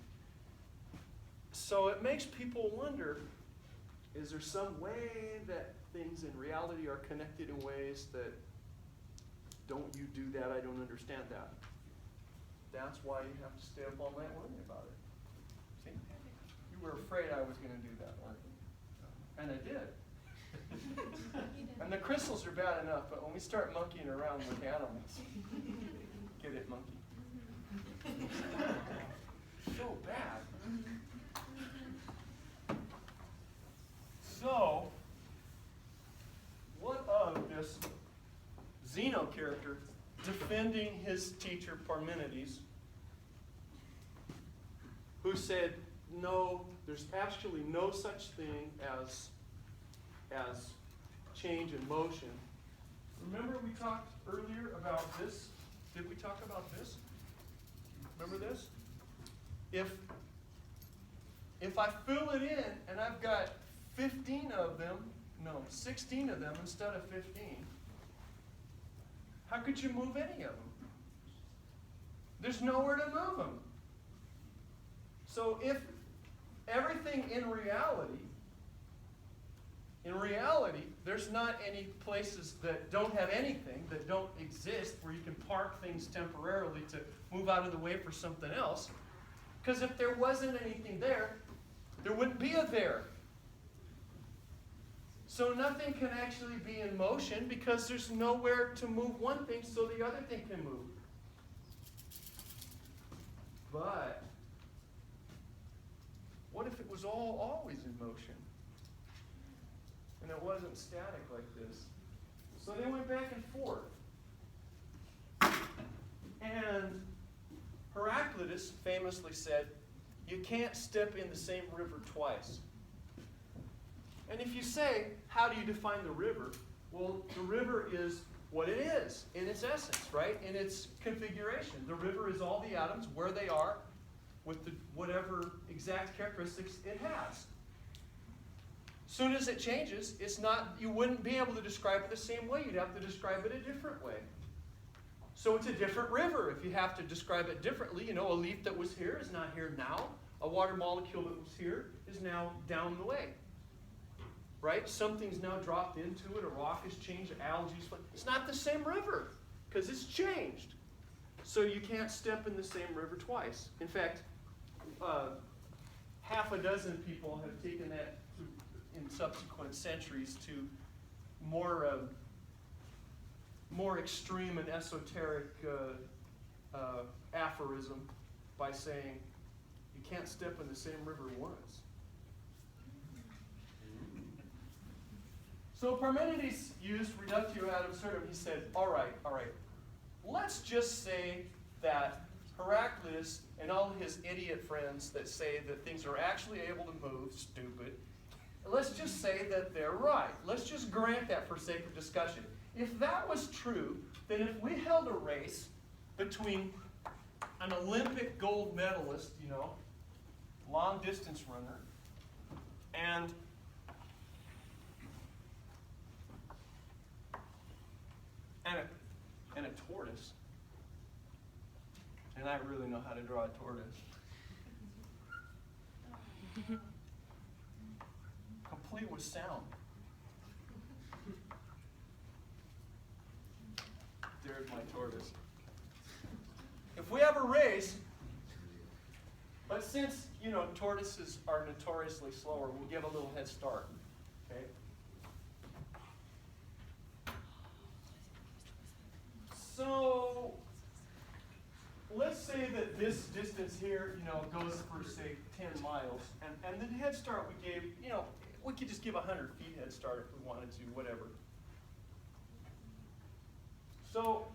So it makes people wonder, is there some way that things in reality are connected in ways that, don't you do that, I don't understand that. That's why you have to stay up all night worrying about it. See? You were afraid I was going to do that, weren't you? And I did. And the crystals are bad enough, but when we start monkeying around with animals, get it, monkey? So bad. So, what of this Zeno character defending his teacher Parmenides, who said, no, there's actually no such thing as change in motion. Remember we talked earlier about this? Did we talk about this? Remember this? If I fill it in and I've got 16 of them instead of 15, how could you move any of them? There's nowhere to move them. So if everything in reality, there's not any places that don't have anything, that don't exist, where you can park things temporarily to move out of the way for something else. Because if there wasn't anything there, there wouldn't be a there. So nothing can actually be in motion because there's nowhere to move one thing so the other thing can move. But what if it was all always in motion? And it wasn't static like this. So they went back and forth. And Heraclitus famously said, you can't step in the same river twice. And if you say, how do you define the river? Well, the river is what it is in its essence, right? In its configuration. The river is all the atoms, where they are, with the whatever exact characteristics it has. Soon as it changes, it's not, you wouldn't be able to describe it the same way. You'd have to describe it a different way. So it's a different river. If you have to describe it differently, a leaf that was here is not here now. A water molecule that was here is now down the way. Right? Something's now dropped into it. A rock has changed. Algae. It's not the same river because it's changed. So you can't step in the same river twice. In fact, half a dozen people have taken that in subsequent centuries to more extreme and esoteric aphorism by saying you can't step in the same river once. So Parmenides used reductio ad absurdum. He said, all right, let's just say that Heraclitus and all his idiot friends that say that things are actually able to move, stupid, let's just say that they're right. Let's just grant that for sake of discussion. If that was true, then if we held a race between an Olympic gold medalist, long distance runner, and a tortoise, and I really know how to draw a tortoise. Complete with sound. There's my tortoise. If we have a race, but since, tortoises are notoriously slower, we'll give a little head start, okay? So, let's say that this distance here, goes for, say, 10 miles. And the head start we gave, we could just give 100 feet head start if we wanted to, whatever. So,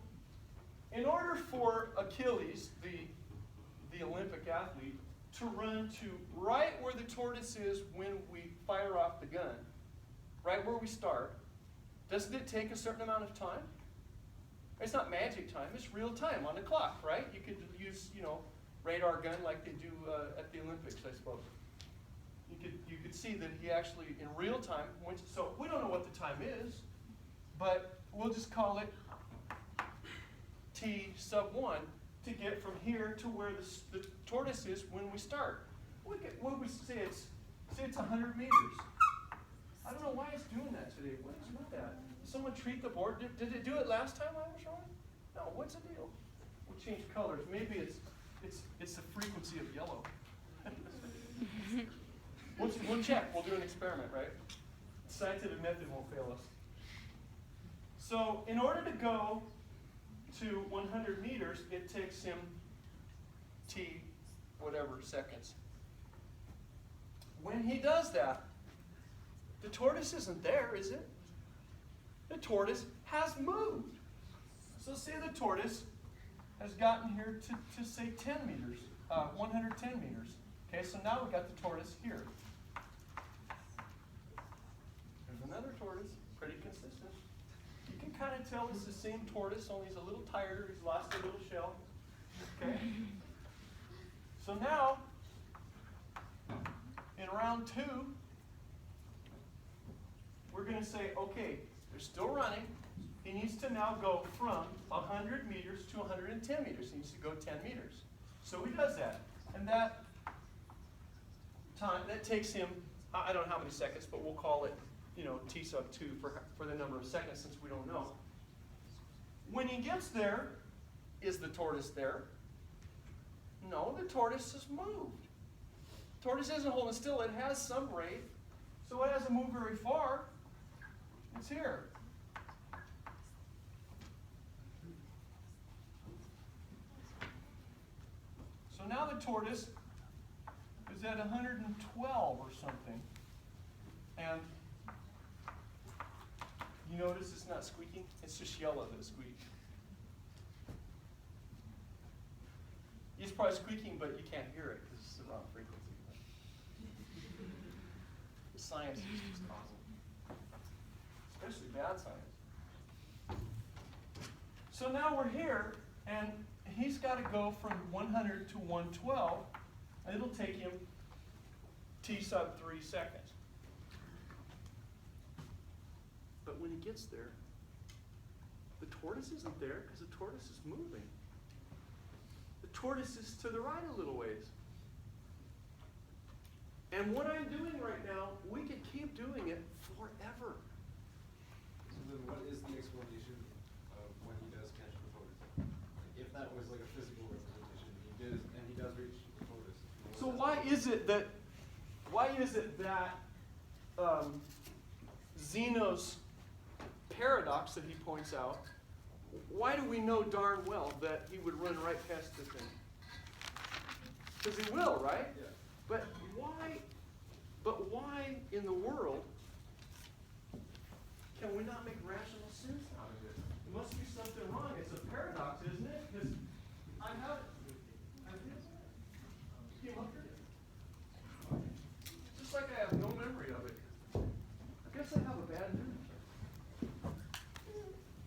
in order for Achilles, the Olympic athlete, to run to right where the tortoise is when we fire off the gun, right where we start, doesn't it take a certain amount of time? It's not magic time, it's real time on the clock, right? You could use, radar gun like they do at the Olympics, I suppose. You could see that he actually, in real time, went, so we don't know what the time is, but we'll just call it T sub 1 to get from here to where the tortoise is when we start. What we say it's 100 meters. I don't know why it's doing that today. What is with that? Someone treat the board. Did it do it last time I was wrong? No, what's the deal? We'll change colors. Maybe it's the frequency of yellow. We'll check. We'll do an experiment, right? The scientific method won't fail us. So in order to go to 100 meters, it takes him T whatever seconds. When he does that, the tortoise isn't there, is it? The tortoise has moved. So say the tortoise has gotten here to say 10 meters, 110 meters. Okay, so now we've got the tortoise here. There's another tortoise, pretty consistent. You can kind of tell it's the same tortoise, only he's a little tireder, he's lost a little shell. Okay? So now, in round 2, we're going to say, okay, they're still running. He needs to now go from 100 meters to 110 meters. He needs to go 10 meters. So he does that. And that time, that takes him, I don't know how many seconds, but we'll call it, T sub 2 for the number of seconds since we don't know. When he gets there, is the tortoise there? No, the tortoise has moved. The tortoise isn't holding still. It has some rate, so it hasn't moved very far. It's here. So now the tortoise is at 112 or something. And you notice it's not squeaking? It's just yellow that squeaks. It's probably squeaking, but you can't hear it because it's the wrong frequency. Science is just awesome. Especially bad science. So now we're here, and he's got to go from 100 to 112, and it'll take him T sub 3 seconds. But when he gets there, the tortoise isn't there because the tortoise is moving. The tortoise is to the right a little ways. And what I'm doing right now, we could keep doing it forever. So then what is the explanation of when he does catch the tortoise? If that was like a physical representation, he does reach the tortoise. So why is it that Zeno's paradox that he points out, why do we know darn well that he would run right past the thing? Because he will, right? Yeah. But why in the world can we not make rational sense out of it? There must be something wrong. It's a paradox, isn't it? Because I have came up here. Just like I have no memory of it. I guess I have a bad memory.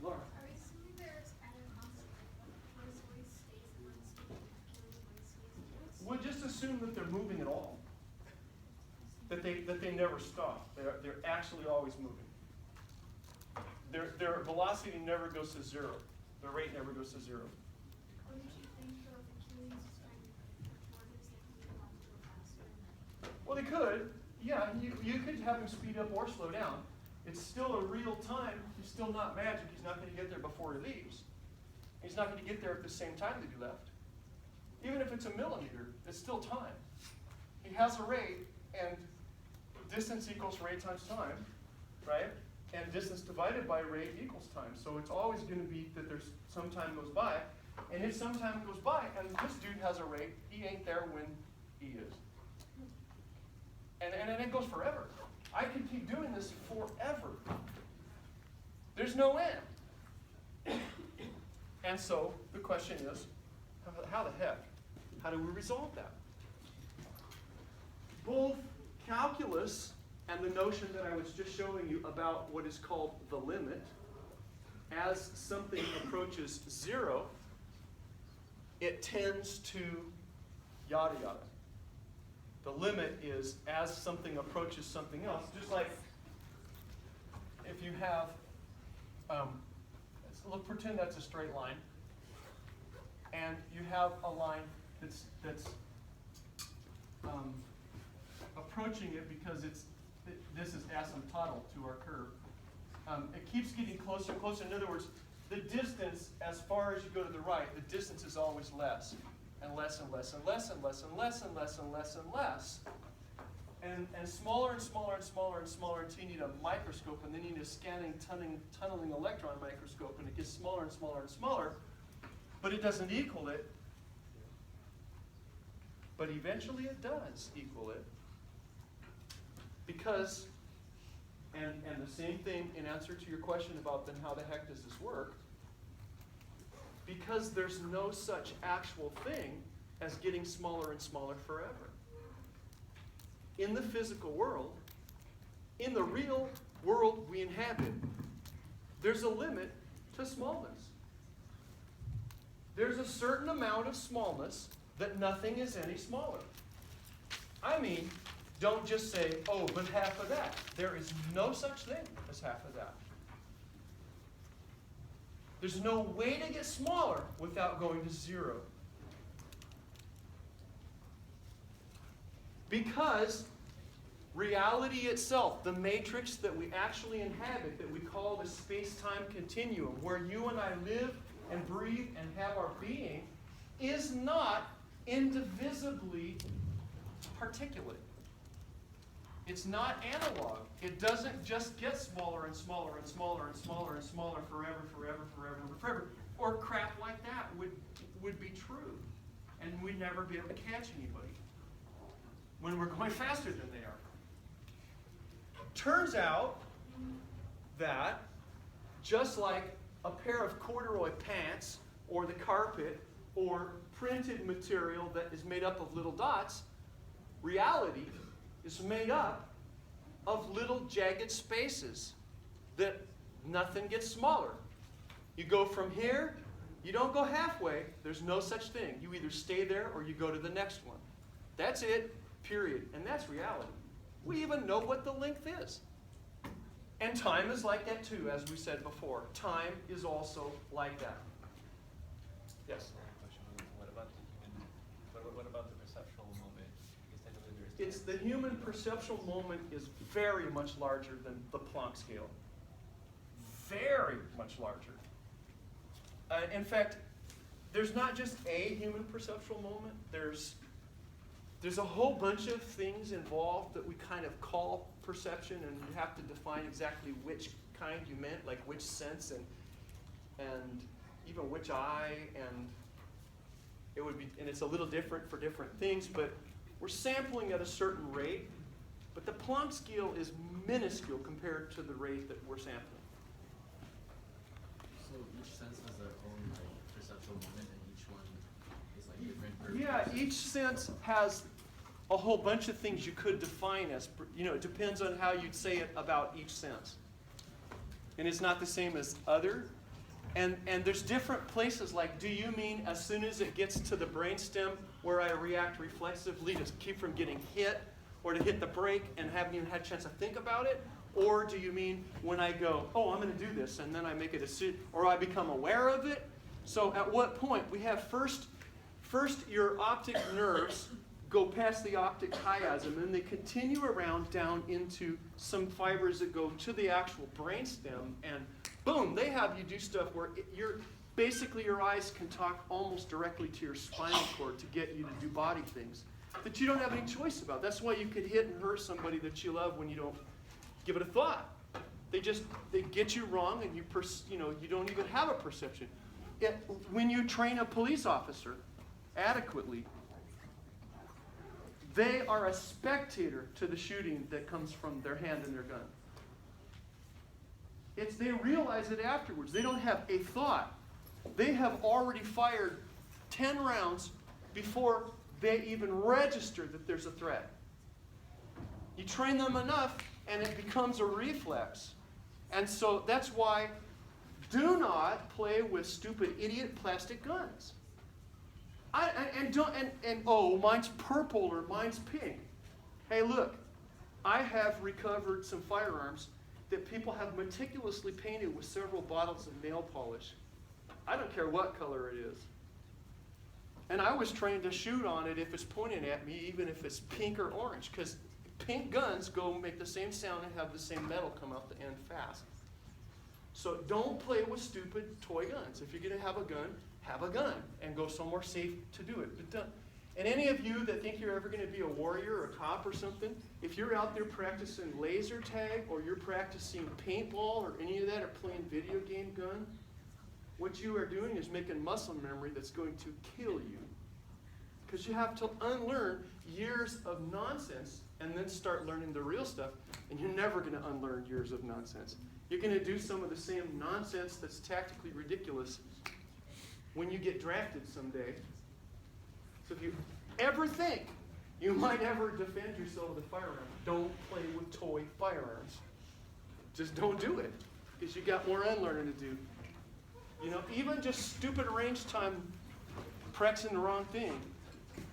Laura. Are we assuming there's other constants, like one is always stays and one is stays? We'll just assume that they're moving at all. That they never stop. They're actually always moving. Their velocity never goes to zero. Their rate never goes to zero. Wouldn't you think though if Achilles is trying to push orbits that he would want to go faster? Well, they could. Yeah, you could have him speed up or slow down. It's still a real time. He's still not magic. He's not going to get there before he leaves. He's not going to get there at the same time that he left. Even if it's a millimeter, it's still time. He has a rate, and distance equals rate times time, right? And distance divided by rate equals time. So it's always going to be that there's some time goes by. And if some time goes by and this dude has a rate, he ain't there when he is. And it goes forever. I can keep doing this forever. There's no end. And so the question is, how the heck? How do we resolve that? Both calculus and the notion that I was just showing you about what is called the limit, as something approaches zero, it tends to yada yada. The limit is as something approaches something else, just like if you have, pretend that's a straight line, and you have a line that's approaching it because this is asymptotal to our curve. It keeps getting closer and closer. In other words, the distance, as far as you go to the right, the distance is always less, and less and less and less and less and less and less and less and less. And smaller and smaller and smaller and smaller until you need a microscope, and then you need a scanning, tunneling electron microscope, and it gets smaller and smaller and smaller, but it doesn't equal it. But eventually it does equal it. Because, and the same thing in answer to your question about then how the heck does this work, because there's no such actual thing as getting smaller and smaller forever. In the physical world, in the real world we inhabit, there's a limit to smallness. There's a certain amount of smallness that nothing is any smaller. I mean, don't just say, oh, but half of that. There is no such thing as half of that. There's no way to get smaller without going to zero. Because reality itself, the matrix that we actually inhabit, that we call the space-time continuum, where you and I live and breathe and have our being, is not indivisibly particulate. It's not analog. It doesn't just get smaller and smaller and smaller and smaller and smaller forever, forever, forever, forever. Or crap like that would be true. And we'd never be able to catch anybody when we're going faster than they are. Turns out that just like a pair of corduroy pants or the carpet or printed material that is made up of little dots, reality is made up of little jagged spaces that nothing gets smaller. You go from here, you don't go halfway. There's no such thing. You either stay there or you go to the next one. That's it, period. And that's reality. We even know what the length is. And time is like that too, as we said before. Time is also like that. Yes? What about the human, what about the perceptual moment? Because I know that there's It's the human perceptual moment is very much larger than the Planck scale. Very much larger. In fact, there's not just a human perceptual moment. There's a whole bunch of things involved that we kind of call perception, and you have to define exactly which kind you meant, like which sense and even which eye, and it would be, and it's a little different for different things, but we're sampling at a certain rate, but the Planck scale is minuscule compared to the rate that we're sampling. So each sense has their own like perceptual moment, and each one is like different. For Yeah, each sense has a whole bunch of things you could define as, it depends on how you'd say it about each sense. And it's not the same as other. And there's different places, like, do you mean as soon as it gets to the brainstem where I react reflexively to keep from getting hit, or to hit the brake and haven't even had a chance to think about it? Or do you mean when I go, oh, I'm going to do this, and then I make a decision, or I become aware of it? So at what point? We have first your optic nerves go past the optic chiasm, and they continue around down into some fibers that go to the actual brainstem, and boom, they have you do stuff where basically your eyes can talk almost directly to your spinal cord to get you to do body things that you don't have any choice about. That's why you could hit and hurt somebody that you love when you don't give it a thought. They get you wrong, and you don't even have a perception. When you train a police officer adequately, they are a spectator to the shooting that comes from their hand and their gun. They realize it afterwards. They don't have a thought. They have already fired 10 rounds before they even register that there's a threat. You train them enough, and it becomes a reflex. And so that's why do not play with stupid idiot plastic guns. Oh, mine's purple or mine's pink. Hey, look, I have recovered some firearms that people have meticulously painted with several bottles of nail polish. I don't care what color it is. And I was trained to shoot on it if it's pointing at me, even if it's pink or orange, because pink guns go make the same sound and have the same metal come out the end fast. So don't play with stupid toy guns. If you're going to have a gun, and go somewhere safe to do it. And any of you that think you're ever going to be a warrior or a cop or something, if you're out there practicing laser tag, or you're practicing paintball or any of that, or playing video game gun, what you are doing is making muscle memory that's going to kill you. Because you have to unlearn years of nonsense and then start learning the real stuff, and you're never going to unlearn years of nonsense. You're going to do some of the same nonsense that's tactically ridiculous when you get drafted someday. So if you ever think you might ever defend yourself with a firearm, don't play with toy firearms. Just don't do it, because you got more unlearning to do. Even just stupid range time practicing the wrong thing,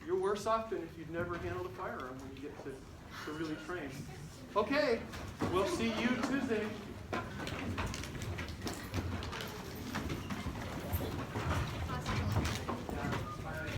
you're worse off than if you've never handled a firearm when you get to really train. Okay, we'll see you Tuesday.